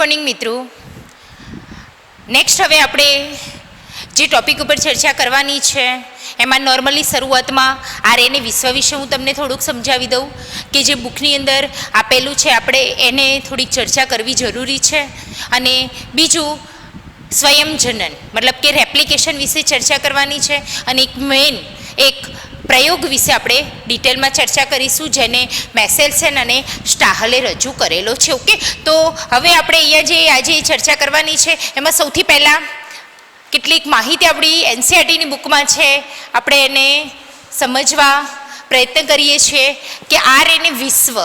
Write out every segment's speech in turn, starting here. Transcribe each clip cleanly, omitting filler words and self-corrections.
Morning મિત્રો. Next હવે આપણે જે ટૉપિક ઉપર ચર્ચા કરવાની છે એમાં નોર્મલી શરૂઆતમાં આરએનએ વિશ્વ વિશે હું તમને થોડુંક સમજાવી દઉં કે જે બુકની અંદર આપેલું છે આપણે એને થોડીક ચર્ચા કરવી જરૂરી છે. અને બીજું સ્વયંજનન મતલબ કે રેપ્લિકેશન વિશે ચર્ચા કરવાની છે. અને એક પ્રયોગ વિશે આપણે ડિટેલમાં ચર્ચા કરીશું જેને મેસેલ્સન અને સ્ટાહલે રજૂ કરેલો છે. ઓકે, તો હવે આપણે અહીંયા જે આજે ચર્ચા કરવાની છે એમાં સૌથી પહેલાં કેટલીક માહિતી આપણી એનસીઈઆરટીની બુકમાં છે, આપણે એને સમજવા પ્રયત્ન કરીએ છીએ કે આરએનએ વિશ્વ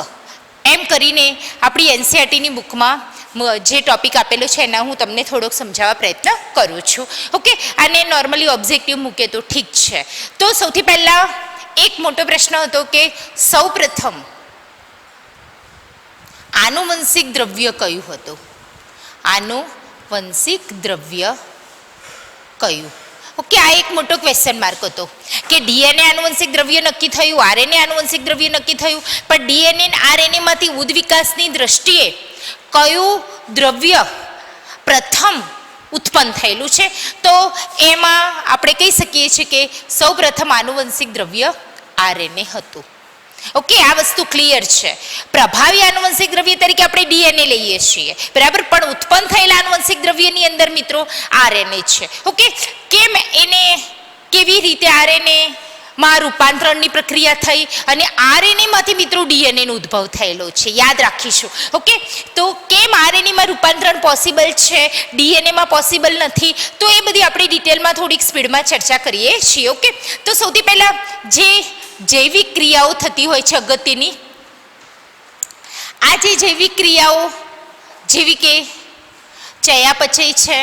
એમ કરીને આપણી એનસીઈઆરટીની બુકમાં જે ટૉપિક આપેલો છે એના હું તમને થોડોક સમજાવવા પ્રયત્ન કરું છું. ઓકે, આને નોર્મલી ઓબ્જેક્ટિવ મૂકે તો ઠીક છે. તો સૌથી પહેલાં એક મોટો પ્રશ્ન હતો કે સૌ પ્રથમ આનુવંશિક દ્રવ્ય કયું હતું? આનુવંશિક દ્રવ્ય કયું? ઓકે, આ એક મોટો ક્વેશ્ચન માર્ક હતો કે ડીએનએ આનુવંશિક દ્રવ્ય નક્કી થયું, આરએનએ આનુવંશિક દ્રવ્ય નક્કી થયું, પણ ડીએનએ અને આરએનએમાંથી ઉદ્વિકાસની દ્રષ્ટિએ કયું દ્રવ્ય પ્રથમ ઉત્પન્ન થયેલું છે? તો એમાં આપણે કહી શકીએ છીએ કે સૌ પ્રથમ આનુવંશિક દ્રવ્ય આરએનએ હતું. ઓકે, આ વસ્તુ ક્લિયર છે. પ્રભાવી આનુવંશિક દ્રવ્ય તરીકે આપણે ડીએનએ લઈએ છીએ, બરાબર, પણ ઉત્પન્ન થયેલા આનુવંશિક દ્રવ્યની અંદર મિત્રો આરએનએ છે. ઓકે, કેમ એને કેવી રીતે આરએનએ માં રૂપાંતરણની પ્રક્રિયા થઈ અને આરએનએમાંથી મિત્રો ડીએનએનો ઉદ્ભવ થયેલો છે, યાદ રાખીશું. ઓકે, તો કેમ આરએનએમાં રૂપાંતરણ પોસિબલ છે, ડીએનએમાં પોસિબલ નથી, તો એ બધી આપણે ડિટેલમાં થોડીક સ્પીડમાં ચર્ચા કરીએ છીએ. ઓકે, તો સૌથી પહેલાં જે જૈવિક ક્રિયાઓ થતી હોય છે અગત્યની, આ જે જૈવિક ક્રિયાઓ જેવી કે ચયાપચય છે,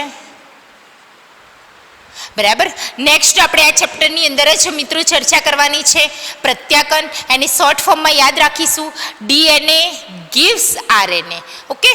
બરાબર. નેક્સ્ટ આપણે આ ચેપ્ટરની અંદર જ મિત્રો ચર્ચા કરવાની છે પ્રત્યાકન, એને શોર્ટ ફોર્મમાં યાદ રાખીશું ડીએનએ ગિવ્સ આરએનએ. ઓકે,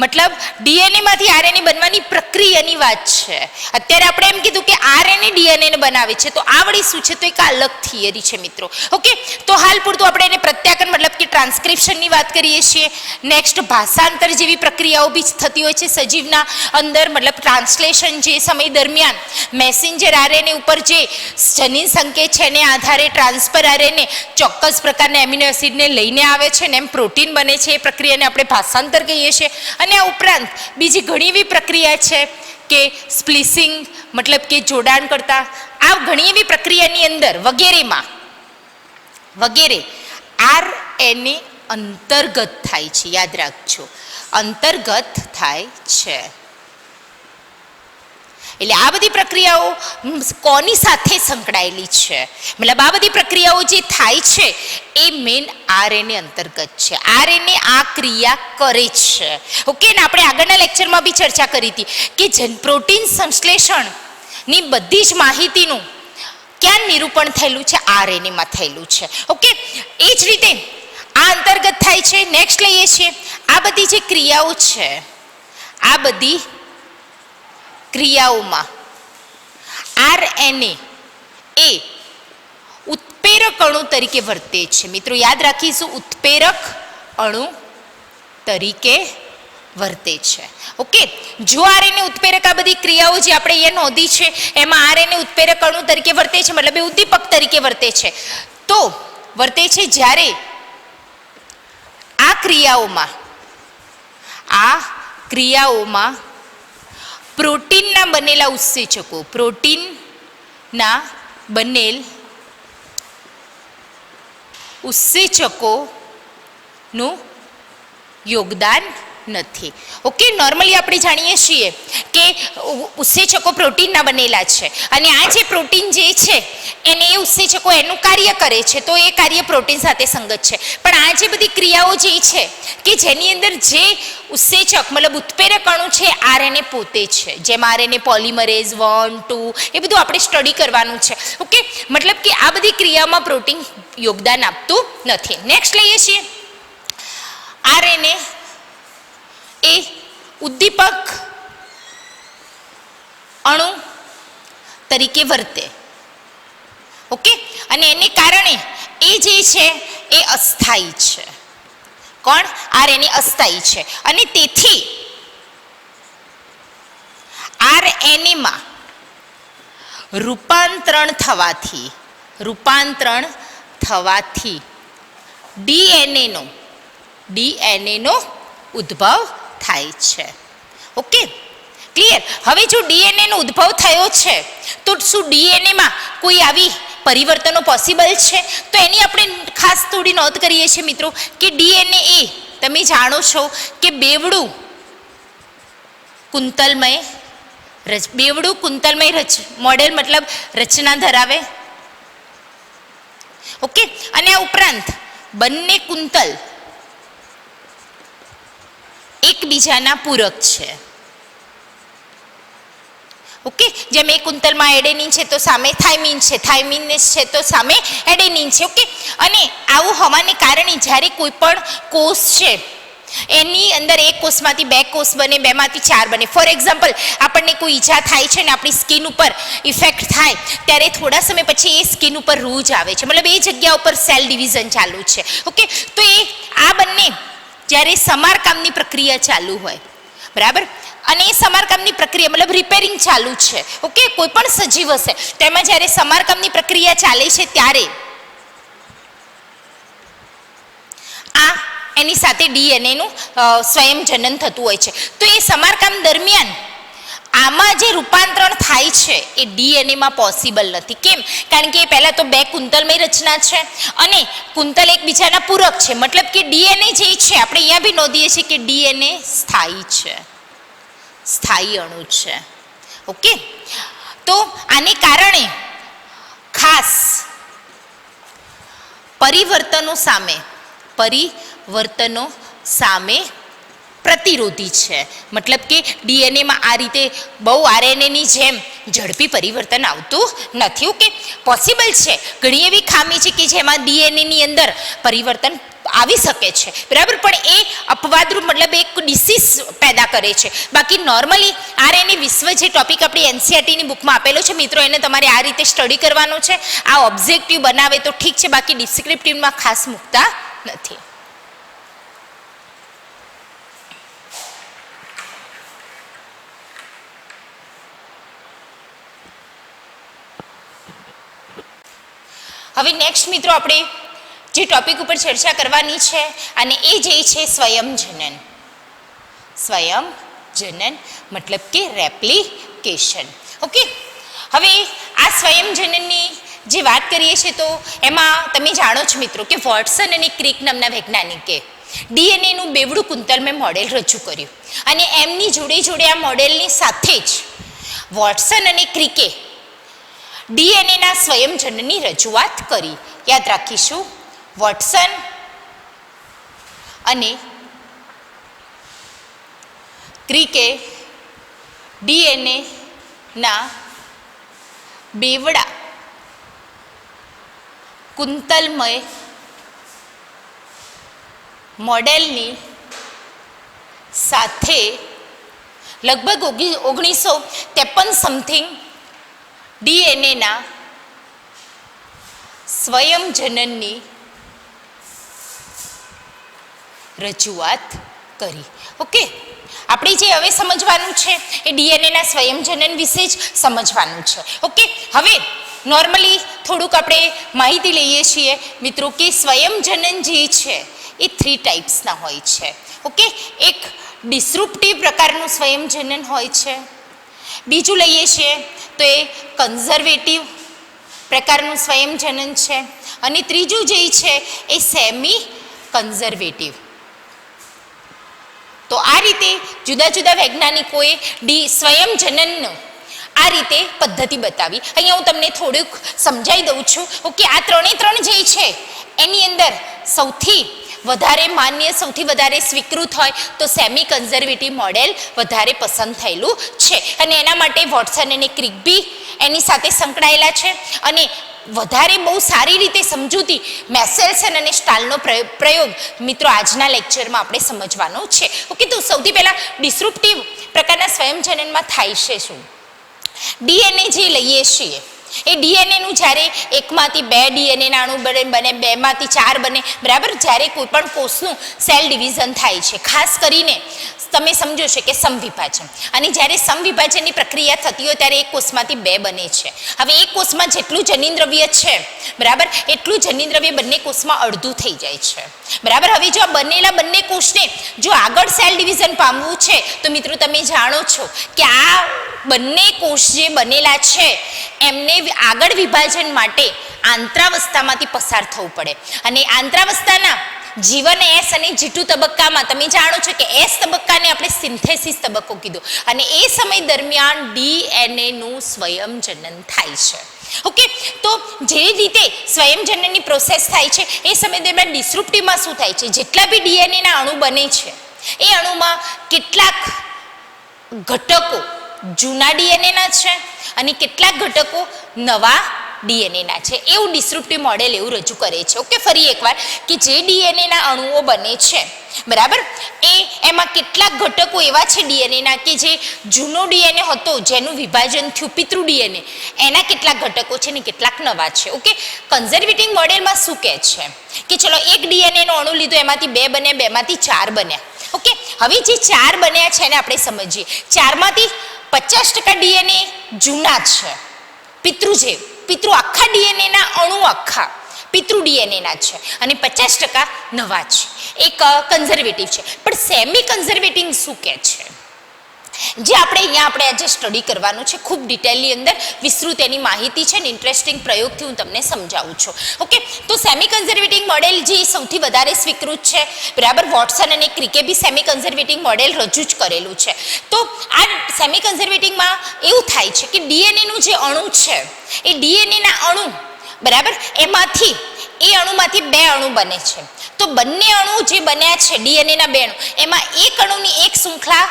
મતલબ ડીએનએમાંથી આરએનએ બનવાની પ્રક્રિયાની વાત છે. અત્યારે આપણે એમ કીધું કે આરએનએ ડીએનએને બનાવે છે, તો આ વળી શું છે? તો એક અલગ થિયરી છે મિત્રો. ઓકે, તો હાલ પૂરતું આપણે એને પ્રત્યાકન મતલબ કે ટ્રાન્સક્રિપ્શનની વાત કરીએ છીએ. નેક્સ્ટ ભાષાંતર જેવી પ્રક્રિયાઓ બી થતી હોય છે સજીવના અંદર, મતલબ ટ્રાન્સલેશન જે સમય દરમિયાન મેસેન્જર આરએનએ ઉપર જે જનીન સંકેત છે એને આધારે ટ્રાન્સફર આરએનએ ચોક્કસ પ્રકારના એમિનો એસિડને લઈને આવે છે ને એમ પ્રોટીન બને છે. એ પ્રક્રિયાને આપણે ભાષાંતર કહીએ છીએ. અને આ ઉપરાંત બીજી ઘણી એવી પ્રક્રિયા છે કે સ્પ્લિસિંગ મતલબ કે જોડાણ કરતા, આ ઘણી એવી પ્રક્રિયાની અંદર વગેરે આરએનએ અંતર્ગત થાય છે. યાદ રાખજો, અંતર્ગત થાય છે. એટલે આ બધી પ્રક્રિયાઓ કોની સાથે સંકળાયેલી છે? મતલબ આ બધી પ્રક્રિયાઓ જે થાય છે એ મેઇન આરએનએ અંતર્ગત છે. આરએનએ આ ક્રિયા કરે છે. ઓકે, ને આપણે આગળના લેક્ચરમાં બી ચર્ચા કરી હતી કે પ્રોટીન સંશ્લેષણની બધી જ માહિતીનું ક્યાં નિરૂપણ થયેલું છે? આરએનએમાં થયેલું છે. ઓકે, એ જ રીતે આ અંતર્ગત થાય છે. નેક્સ્ટ લઈએ છીએ આ બધી જે ક્રિયાઓ છે, આ બધી ક્રિયાઓમાં આરએનએ એ ઉત્પ્રેરક અણુ તરીકે વર્તે છે. મિત્રો યાદ રાખીશું, ઉત્પ્રેરક અણુ તરીકે વર્તે છે. ઓકે, જો આરએનએ ઉત્પ્રેરક, આ બધી ક્રિયાઓ જે આપણે અહીંયા નોંધી છે એમાં આરએનએ ઉત્પ્રેરક અણુ તરીકે વર્તે છે, મતલબ એ ઉદ્દીપક તરીકે વર્તે છે. તો વર્તે છે જ્યારે આ ક્રિયાઓમાં પ્રોટીનના બનેલા ઉત્સેચકો, પ્રોટીનના બનેલ ઉત્સેચકોનું યોગદાન નથી. ઓકે, નોર્મલી આપણે જાણીએ છીએ કે ઉત્સેચકો પ્રોટીનના બનેલા છે અને આ જે પ્રોટીન જે છે એને એ ઉત્સેચકો એનું કાર્ય કરે છે, તો એ કાર્ય પ્રોટીન સાથે સંગત છે. પણ આ જે બધી ક્રિયાઓ જે છે કે જેની અંદર જે ઉત્સેચક મતલબ ઉત્પ્રેરક અણુ છે આરએનએ પોતે છે, જેમ આરએનએ પોલિમરેઝ 1, 2 એ બધું આપણે સ્ટડી કરવાનું છે. ઓકે, મતલબ કે આ બધી ક્રિયામાં પ્રોટીન યોગદાન આપતું નથી. નેક્સ્ટ લઈએ છીએ આરએનએ એ ઉદ્દીપક અણુ તરીકે વર્તે. ઓકે, અને એને કારણે એ જે છે એ અસ્થાયી છે. કોણ? આરએનએ અસ્થાયી છે અને તેથી આરએનએમાં રૂપાંતરણ થવાથી ડીએનએનો ઉદ્ભવ થાય છે. Okay, clear? હવે જો ડીએનએનો ઉદ્ભવ થયો છે તો શું ડીએનએમાં કોઈ આવી પરિવર્તનો પોસિબલ છે? તો એની આપણે ખાસ થોડી નોંધ કરીએ છીએ મિત્રો કે ડીએનએ એ તમે જાણો છો કે બેવડું કુંતલમય મોડેલ મતલબ રચના ધરાવે. ઓકે, અને આ ઉપરાંત બંને કુંતલ એકબીજાના પૂરક છે. ઓકે, જેમ એક કુંતલમાં એડેનિન છે તો સામે થાઇમિન છે, થાઇમિન છે તો સામે એડેનિન છે. ઓકે, અને આવું હોવાને કારણે જ્યારે કોઈ પણ કોષ છે એની અંદર એક કોષમાંથી બે કોષ બને, બેમાંથી ચાર બને. ફોર એક્ઝામ્પલ, આપણને કોઈ ઈજા થાય છે ને આપણી સ્કિન ઉપર ઇફેક્ટ થાય ત્યારે થોડા સમય પછી એ સ્કિન ઉપર રૂજ આવે છે, મતલબ એ જગ્યા ઉપર સેલ ડિવિઝન ચાલુ છે. ઓકે, તો આ બંને જ્યારે સમારકામની પ્રક્રિયા ચાલુ હોય, બરાબર, અને એ સમારકામની પ્રક્રિયા મતલબ રિપેરિંગ ચાલુ છે. ઓકે, કોઈ પણ સજીવ હશે તેમાં જ્યારે સમારકામની પ્રક્રિયા ચાલે છે ત્યારે આ એની સાથે ડીએનએનું સ્વયંજનન થતું હોય છે. તો એ સમારકામ દરમિયાન આમાં જે રૂપાંતરણ થાય છે એ ડીએનએમાં પોસિબલ નથી. કેમ? કારણ કે એ પહેલાં તો બે કુંતલમય રચના છે અને કુંતલ એકબીજાના પૂરક છે, મતલબ કે ડીએનએ જે છે આપણે અહીંયા બી નોંધીએ છીએ કે ડીએનએ સ્થાયી છે, સ્થાયી અણુ છે. ઓકે, તો આને કારણે ખાસ પરિવર્તનો સામે પ્રતિરોધી છે. મતલબ કે ડીએનએમાં આ રીતે બહુ આરએનએની જેમ ઝડપી પરિવર્તન આવતું નથી. ઓકે, પોસિબલ છે ઘણી એવી ખામી છે કે જેમાં ડીએનએની અંદર પરિવર્તન આવી શકે છે, બરાબર, પણ એ અપવાદરૂપ મતલબ એક ડિસીઝ પેદા કરે છે. બાકી નોર્મલી આરએનએ વિશ્વ જે ટોપિક આપણી એનસીઆરટીની બુકમાં આપેલો છે મિત્રો, એને તમારે આ રીતે સ્ટડી કરવાનો છે. આ ઓબ્જેક્ટિવ બનાવે તો ઠીક છે, બાકી ડિસ્ક્રિપ્ટિવમાં ખાસ મૂકતા નથી. હવે નેક્સ્ટ મિત્રો આપણે જે ટોપિક ઉપર ચર્ચા કરવાની છે અને એ જે છે સ્વયંજનન મતલબ કે રેપ્લિકેશન. ઓકે, હવે આ સ્વયંજનનની જે વાત કરીએ છીએ તો એમાં તમે જાણો છો મિત્રો કે વોટસન અને ક્રિક નામના વૈજ્ઞાનિકે ડીએનએનું બેવડું કુંતલમય મોડેલ રજૂ કર્યું અને એમની જોડે આ મોડેલની સાથે જ વોટસન અને ક્રિકે ડીએનએના સ્વયંજનનની રજૂઆત કરી. યાદ રાખીશું, વોટસન અને ક્રિકે ડીએનએના બેવડા કુંતલમય મોડેલની સાથે લગભગ 1953 સમથિંગ ડીએનએના સ્વયંજનનની રજૂઆત કરી. ઓકે, આપણે જે હવે સમજવાનું છે એ ડીએનએના સ્વયંજનન વિશે જ સમજવાનું છે. ઓકે, હવે નોર્મલી થોડુંક આપણે માહિતી લઈએ છીએ મિત્રો કે સ્વયંજનન જે છે એ 3 ટાઈપ્સના હોય છે. ઓકે, એક ડિસરૂપ્ટિવ પ્રકારનું સ્વયંજનન હોય છે, બીજું લઈએ છીએ તો એ કન્ઝર્વેટિવ પ્રકારનું સ્વયંજનન છે, અને ત્રીજું જે છે એ સેમી કન્ઝર્વેટિવ. તો આ રીતે જુદા જુદા વૈજ્ઞાનિકોએ સ્વયંજનનનો આ રીતે પદ્ધતિ બતાવી. અહીંયા હું તમને થોડુંક સમજાવી દઉં છું. ઓકે, આ ત્રણે જે છે એની અંદર સૌથી વધારે માન્ય, સૌથી વધારે સ્વીકૃત હોય તો સેમી કન્ઝર્વેટિવ મોડેલ વધારે પસંદ થયેલું છે, અને એના માટે વોટસન અને ક્રિક બી એની સાથે સંકળાયેલા છે. અને વધારે બહુ સારી રીતે સમજૂતી મેસેલ્સન અને સ્ટાલનો પ્રયોગ મિત્રો આજના લેક્ચરમાં આપણે સમજવાનો છે. ઓકે, તો સૌથી પહેલાં ડિસરૂપ્ટિવ પ્રકારના સ્વયંજનનમાં થાય છે શું? ડીએનએ જે લઈએ છીએ એ ડીએનએનું જ્યારે એકમાંથી બે ડીએનએના અણુ બને, બેમાંથી ચાર બને, બરાબર. જ્યારે કોઈ પણ કોષનું સેલ ડિવિઝન થાય છે, ખાસ કરીને તમે સમજો છો કે સમવિભાજન, અને જ્યારે સમવિભાજનની પ્રક્રિયા થતી હોય ત્યારે એક કોષમાંથી બે બને છે. હવે એક કોષમાં જેટલું જનીનદ્રવ્ય છે, બરાબર, એટલું જનીનદ્રવ્ય બંને કોષમાં અડધું થઈ જાય છે, બરાબર. હવે જો આ બનેલા બંને કોષને જો આગળ સેલ ડિવિઝન પામવું છે તો મિત્રો તમે જાણો છો કે આ બંને કોષ જે બનેલા છે એમને આગળ વિભાજન માટે આંતરાવસ્થામાંથી પસાર થવું પડે, અને આંતરાવસ્થાના જીવન એસ અને G2 તબક્કામાં તમે જાણો છો કે એસ તબક્કાને આપણે સિન્થેસિસ તબક્કો કીધો, અને એ સમય દરમિયાન ડીએનએ નું સ્વયંજનન થાય છે. ઓકે, તો જે રીતે સ્વયંજનનની પ્રોસેસ થાય છે એ સમય દરમિયાન ડિસૃપ્ટિવમાં શું થાય છે, જેટલા બી ડીએનએના અણુ બને છે એ અણુમાં કેટલાક ઘટકો જૂના ડીએનએના છે અને કેટલાક ઘટકો નવા ડીએનએના છે. એવું ડિસૃપ્ટિવ મોડેલ એવું રજૂ કરે છે. ઓકે, ફરી એકવાર કે જે ડીએનએના અણુઓ બને છે, બરાબર, એમાં કેટલાક ઘટકો એવા છે ડીએનએના કે જે જૂનો ડીએનએ હતો જેનું વિભાજન થયું પિતૃ ડીએનએ, એના કેટલાક ઘટકો છે ને કેટલાક નવા છે. ઓકે, કન્ઝર્વેટિવ મોડેલમાં શું કહે છે કે ચલો એક ડીએનએનો અણુ લીધો, એમાંથી બે બન્યા, બેમાંથી ચાર બન્યા. ઓકે, હવે જે ચાર બન્યા છે એને આપણે સમજીએ. ચારમાંથી 50% ડીએનએ જૂના છે, પિતૃ આખા ડીએનએના અણુ આખા પિતૃ ડીએનએના છે, અને 50% નવા છે. એક કન્ઝર્વેટિવ છે. પણ સેમી કન્ઝર્વેટિવ શું કહે છે, જે આપણે આજે સ્ટડી કરવાનું છે, ખૂબ ડિટેલની અંદર વિસ્તૃત એની માહિતી છે ને ઇન્ટરેસ્ટિંગ પ્રયોગથી હું તમને સમજાવું છું. ઓકે, તો સેમી કન્ઝર્વેટિવ મોડેલ જે સૌથી વધારે સ્વીકૃત છે, બરાબર, વોટસન અને ક્રિકે બી સેમી કન્ઝર્વેટિવ મોડેલ રજૂ જ કરેલું છે. તો આ સેમી કન્ઝર્વેટિવમાં એવું થાય છે કે ડીએનએનું જે અણુ છે એ ડીએનએના અણુ, બરાબર, એ અણુમાંથી બે અણુ બને છે. તો બંને અણુ જે બન્યા છે ડીએનએના બે અણુ, એમાં એક અણુની એક શૃંખલા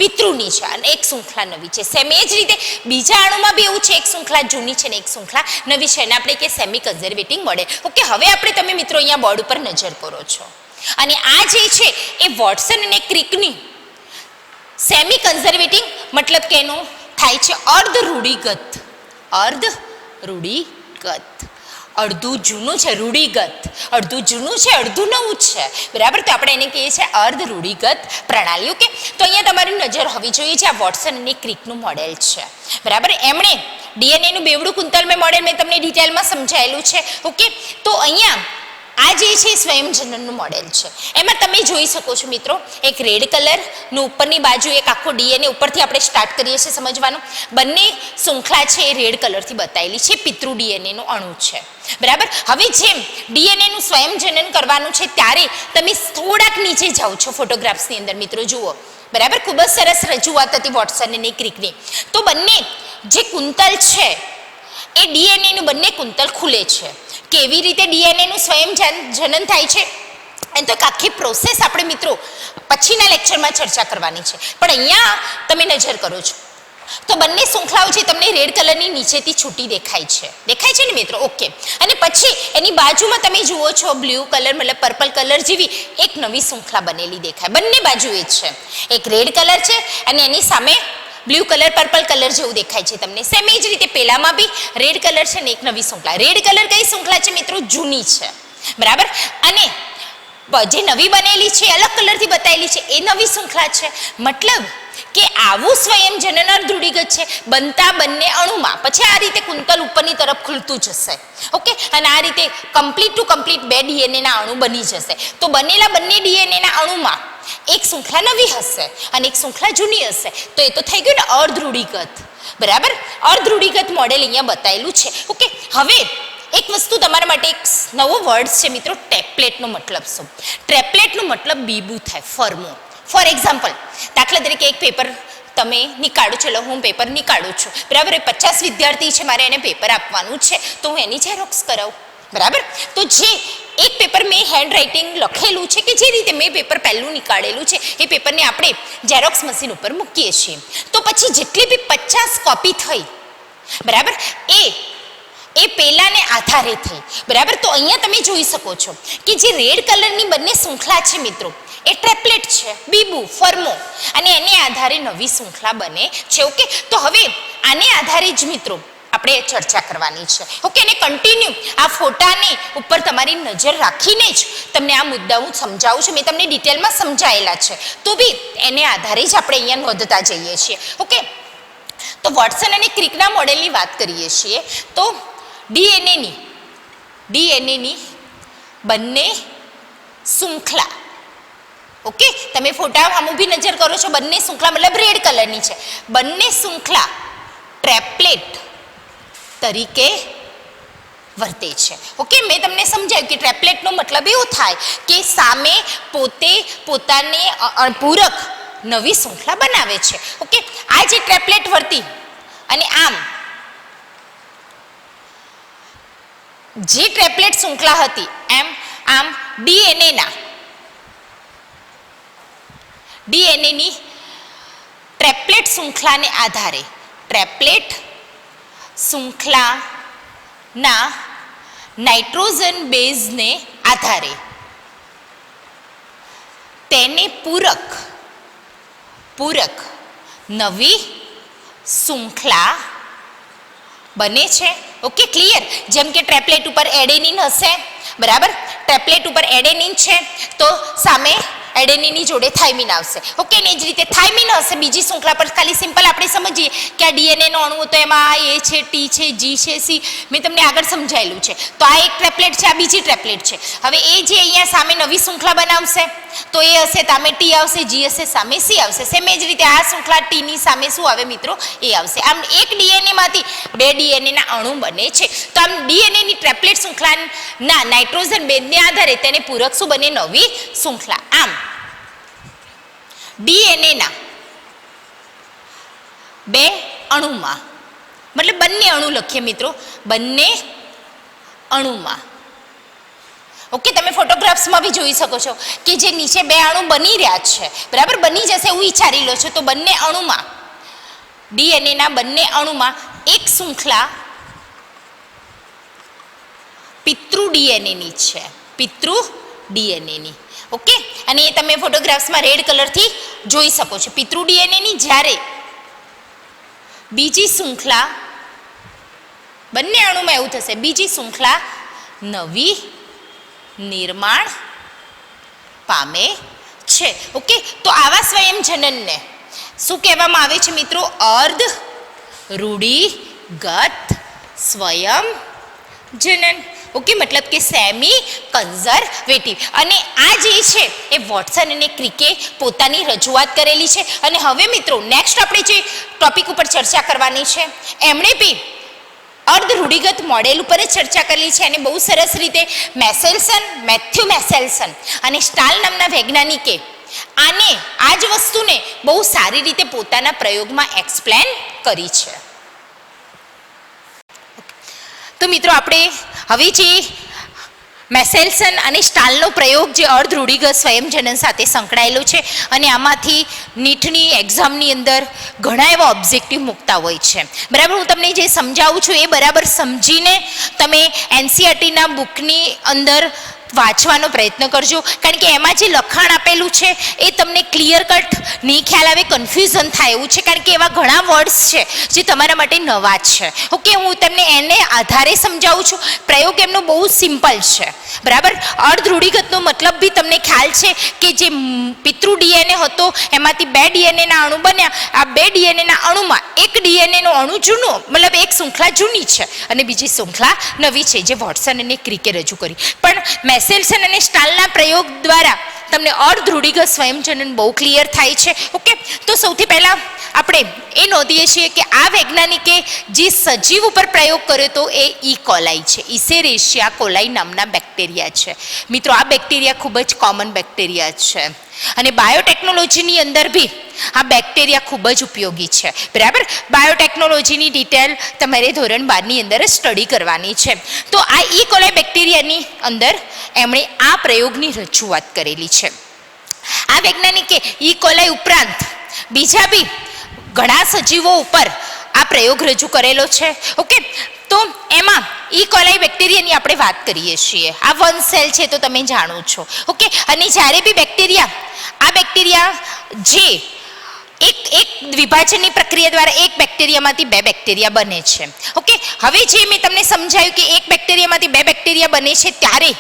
પિતૃની છે અને એક શૃંખલા નવી છે. સેમ એ જ રીતે બીજા અણુમાં બી એવું છે, એક શૃંખલા જૂની છે ને એક શૃંખલા નવી છે, એને આપણે કે સેમી કન્ઝર્વેટિવ મોડેલ. ઓકે, હવે આપણે તમે મિત્રો અહીંયા બોર્ડ ઉપર નજર કરો છો, અને આ જે છે એ વોટસન અને ક્રિકની સેમી કન્ઝર્વેટિવ મતલબ કે એનું થાય છે અર્ધ રૂઢિગત, અડધું જૂનું છે, રૂઢિગત, અડધું જૂનું છે, અડધું નવું છે, બરાબર. તો આપણે એને કહીએ છીએ અર્ધ રૂઢિગત પ્રણાલી. ઓકે, તો અહીંયા તમારી નજર હોવી જોઈએ છે આ વોટસન અને ક્રિકનું મોડેલ છે, બરાબર. એમણે ડીએનએનું બેવડું કુંતલમય મોડેલ મેં તમને ડિટેલમાં સમજાયેલું છે. ઓકે, તો અહીંયા આ જે છે સ્વયંજનનનું મોડેલ છે. એમાં તમે જોઈ શકો છો મિત્રો, એક રેડ કલરનું ઉપરની બાજુ એક આખો ડીએનએ, ઉપરથી આપણે સ્ટાર્ટ કરીએ છીએ સમજવાનું. બંને શૃંખલા છે એ રેડ કલરથી બતાવેલી છે, પિતૃ ડીએનએનું અણુ છે, બરાબર. હવે જેમ ડીએનએનું સ્વયંજનન કરવાનું છે ત્યારે તમે થોડાક નીચે જાઓ છો ફોટોગ્રાફ્સની અંદર, મિત્રો જુઓ, બરાબર. ખૂબ જ સરસ રજૂઆત હતી વોટસન અને ક્રિકની. તો બંને જે કુંતલ છે એ ડીએનએનું બંને કુંતલ ખુલે છે. કેવી રીતે ડીએનએનું સ્વયંજનન થાય છે એ તો એક આખી પ્રોસેસ આપણે મિત્રો પછીના લેક્ચરમાં ચર્ચા કરવાની છે. પણ અહીંયા તમે નજર કરો છો તો બંને શૃંખલાઓ જે તમને રેડ કલરની નીચેથી છૂટી દેખાય છે ને મિત્રો. ઓકે, અને પછી એની બાજુમાં તમે જુઓ છો બ્લુ કલર મતલબ પર્પલ કલર જેવી એક નવી શૃંખલા બનેલી દેખાય. બંને બાજુ એ જ છે, એક રેડ કલર છે અને એની સામે બ્લુ કલર પર્પલ કલર જેવું દેખાય છે તમને. સેમ એ જ રીતે પેલામાં બી રેડ કલર છે ને એક નવી શૃંખલા. રેડ કલર કઈ શૃંખલા છે મિત્રો? જૂની છે, બરાબર. અને જે નવી બનેલી છે અલગ કલરથી બતાવેલી છે એ નવી શૃંખલા છે. મતલબ કે આવું સ્વયંજનન અર્ધરૂઢિગત છે બનતા બંને અણુમાં. પછી આ રીતે કુંતલ ઉપરની તરફ ખુલતું જશે. ઓકે, અને આ રીતે કમ્પ્લીટ ટુ કમ્પ્લીટ બે ડીએનએના અણુ બની જશે. તો બનેલા બંને ડીએનએના અણુમાં એક શૃંખલા નવી હશે અને એક શૃંખલા જૂની હશે. તો એ તો થઈ ગયું ને અર્ધરૂઢિગત, બરાબર. અર્ધરૂઢિગત મોડેલ અહીંયા બતાવેલું છે. ઓકે, હવે એક વસ્તુ તમારા માટે એક નવો વર્ડ છે મિત્રો, ટેપ્લેટનો મતલબ શું? ટેપ્લેટનો મતલબ બીબું થાય, ફરમું. ફોર એક્ઝામ્પલ, દાખલા તરીકે એક પેપર તમે નીકાળો છો, એટલે હું પેપર નીકાળું છું, બરાબર. એ 50 વિદ્યાર્થી છે, મારે એને પેપર આપવાનું છે, તો હું એની ઝેરોક્સ કરાવું, બરાબર. તો જે એક પેપર મેં હેન્ડ રાઇટિંગ લખેલું છે કે જે રીતે મેં પેપર પહેલું નીકાળેલું છે એ પેપરને આપણે ઝેરોક્સ મશીન ઉપર મૂકીએ છીએ. તો પછી જેટલી બી 50 કોપી થઈ, બરાબર, એ પેલાને આધારે થઈ, બરાબર. તો અહીંયા તમે જોઈ શકો છો કે જે રેડ કલરની બંને શૃંખલા છે મિત્રો એ ટ્રેપ્લેટ છે, બીબુ, ફર્મો, અને એને આધારે નવી શૃંખલા બને છે. ઓકે, તો હવે આને આધારે જ મિત્રો આપણે ચર્ચા કરવાની છે. ઓકે, અને કન્ટિન્યુ આ ફોટાની ઉપર તમારી નજર રાખીને જ તમને આ મુદ્દા હું સમજાવું છું. મેં તમને ડિટેલમાં સમજાયેલા છે, તો બી એને આધારે જ આપણે અહીંયા નોંધતા જઈએ છીએ. ઓકે, તો વોટસન અને ક્રિકના મોડેલની વાત કરીએ છીએ તો ડીએનએની બંને શૃંખલા, ઓકે, તમે ફોટા સામું બી નજર કરો છો, બંને શૃંખલા મતલબ રેડ કલરની છે, બંને શૃંખલા ટ્રેપ્લેટ તરીકે વર્તે છે. ઓકે, મેં તમને સમજાવ્યું કે ટ્રેપ્લેટનો મતલબ એવો થાય કે સામે પોતે પોતાને પૂરક નવી શૃંખલા બનાવે છે. ઓકે, આ જે ટ્રેપ્લેટ વર્તી અને આમ જે ટ્રેપ્લેટ શૃંખલા હતી આમ ડીએનએની ટ્રેપ્લેટ શૃંખલાને આધારે ટ્રેપ્લેટ શૃંખલાના નાઇટ્રોજન બેઝને આધારે તેને પૂરક નવી શૃંખલા બને છે. Okay, clear? જેમ કે ટ્રેપ્લેટ ઉપર એડેનિન હશે, બરાબર, ટ્રેપ્લેટ ઉપર એડેનિન છે તો સામે એડેનિનની જોડે થાઇમિન આવશે. ઓકે, ને જ રીતે થાઇમિન હશે બીજી શૃંખલા પર. ખાલી સિમ્પલ આપણે સમજીએ કે આ ડીએનએનો અણુ તો એમાં એ છે, ટી છે, જી છે, સી, મેં તમને આગળ સમજાયેલું છે. તો આ એક ટ્રેપ્લેટ છે, આ બીજી ટ્રેપ્લેટ છે. હવે એ જે અહીંયા સામે નવી શૃંખલા બનાવશે તો એ હશે સામે ટી આવશે, જી હશે સામે સી આવશે. સેમ એ જ રીતે આ શૃંખલા ટીની સામે શું આવે મિત્રો? એ આવશે. આમ એક ડીએનએમાંથી બે ડીએનએના અણુ બને છે. તો આમ ડીએનએની ટ્રેપ્લેટ શૃંખલાના નાઇટ્રોજન બેઝને આધારે તેને પૂરક શું બને? નવી શૃંખલા. આમ ડીએનએના બે અણુમાં, મતલબ બંને અણુ લખીએ મિત્રો, બંને અણુમાં. ઓકે, તમે ફોટોગ્રાફ્સમાં બી જોઈ શકો છો કે જે નીચે બે અણુ બની રહ્યા છે, બરાબર, બની જશે એવું વિચારી લો છો. તો બંને અણુમાં, ડીએનએના બંને અણુમાં એક શૃંખલા પિતૃ ડીએનએની છે, પિતૃ ડીએનએની. ઓકે, અને એ તમે ફોટોગ્રાફ્સમાં રેડ કલરથી જોઈ શકો છો, પિતૃ ડીએનએની. જ્યારે બીજી શૃંખલા, બંને અણુમાં એવું થશે, બીજી શૃંખલા નવી નિર્માણ પામે છે. ઓકે, તો આવા સ્વયંજનનને શું કહેવામાં આવે છે મિત્રો? અર્ધ રૂઢિગત સ્વયંજનન. ઓકે, મતલબ કે સેમી કન્ઝર્વેટિવ. અને આ જે છે એ વોટસન અને ક્રિકે પોતાની રજૂઆત કરેલી છે. અને હવે મિત્રો નેક્સ્ટ આપણે જે ટોપિક ઉપર ચર્ચા કરવાની છે એમણે બી અર્ધ રૂઢિગત મોડેલ ઉપર જ ચર્ચા કરેલી છે. અને બહુ સરસ રીતે મેથ્યુ મેસેલ્સન અને સ્ટાલ નામના વૈજ્ઞાનિકે આને આ જ વસ્તુને બહુ સારી રીતે પોતાના પ્રયોગમાં એક્સપ્લેન કરી છે. તો મિત્રો આપણે હવે જે મેસેલ્સન અને સ્ટાલનો પ્રયોગ જે અર્ધ રૂઢિગત સ્વયંજનન સાથે સંકળાયેલો છે અને આમાંથી નીટની એક્ઝામની અંદર ઘણા એવા ઓબ્જેક્ટિવ મૂકતા હોય છે, બરાબર. હું તમને જે સમજાવું છું એ બરાબર સમજીને તમે એનસીઈઆરટીના બુકની અંદર વાંચવાનો પ્રયત્ન કરજો, કારણ કે એમાં જે લખાણ આપેલું છે એ તમને ક્લિયર કટ નહીં ખ્યાલ આવે, કન્ફ્યુઝન થાય એવું છે, કારણ કે એવા ઘણા વર્ડ્સ છે જે તમારા માટે નવા જ છે. ઓકે, હું તમને એને આધારે સમજાવું છું. પ્રયોગ એમનો બહુ સિમ્પલ છે, બરાબર. અર્ધ રૂઢિગતનો મતલબ બી તમને ખ્યાલ છે કે જે પિતૃ ડીએનએ હતો એમાંથી બે ડીએનએના અણુ બન્યા. આ બે ડીએનએના અણુમાં એક ડીએનએનો અણુ જૂનો, મતલબ એક શૃંખલા જૂની છે અને બીજી શૃંખલા નવી છે, જે વોટસન અને ક્રિકે રજૂ કરી. પણ મેસેલ્સન અને સ્ટાલના પ્રયોગ દ્વારા તમને અર્ધ રૂઢિગત સ્વયંજનન બહુ ક્લિયર થાય છે. ઓકે, તો સૌથી પહેલાં આપણે એ નોંધીએ છીએ કે આ વૈજ્ઞાનિકે જે સજીવ ઉપર પ્રયોગ કર્યો તો એ કોલાઈ છે, ઇસેરેશિયા કોલાઈ નામના બેક્ટેરિયા છે. મિત્રો આ બેક્ટેરિયા ખૂબ જ કોમન બેક્ટેરિયા છે અને બાયોટેકનોલોજીની અંદર બી આ બેક્ટેરિયા ખૂબ જ ઉપયોગી છે, બરાબર. બાયોટેકનોલોજીની ડિટેલ તમારે ધોરણ 12ની અંદર સ્ટડી કરવાની છે. તો આ કોલાઈ બેક્ટેરિયાની અંદર એમણે આ પ્રયોગની રજૂઆત કરેલી છે. આ વૈજ્ઞાનિકે કોલાઈ ઉપરાંત બીજા બી ઘણા સજીવો ઉપર આ પ્રયોગ રજૂ કરેલો છે. ઓકે, તો એમાં કોલાઈ બેક્ટેરિયાની આપણે વાત કરીએ છીએ. આ વન સેલ છે તો તમે જાણો છો. ઓકે, અને જ્યારે બી બેક્ટેરિયા જે એક વિભાજનની પ્રક્રિયા દ્વારા એક બેક્ટેરિયામાંથી બે બેક્ટેરિયા બને છે. ઓકે, હવે જે મેં તમને સમજાવ્યું કે એક બેક્ટેરિયામાંથી બે બેક્ટેરિયા બને છે, ત્યારે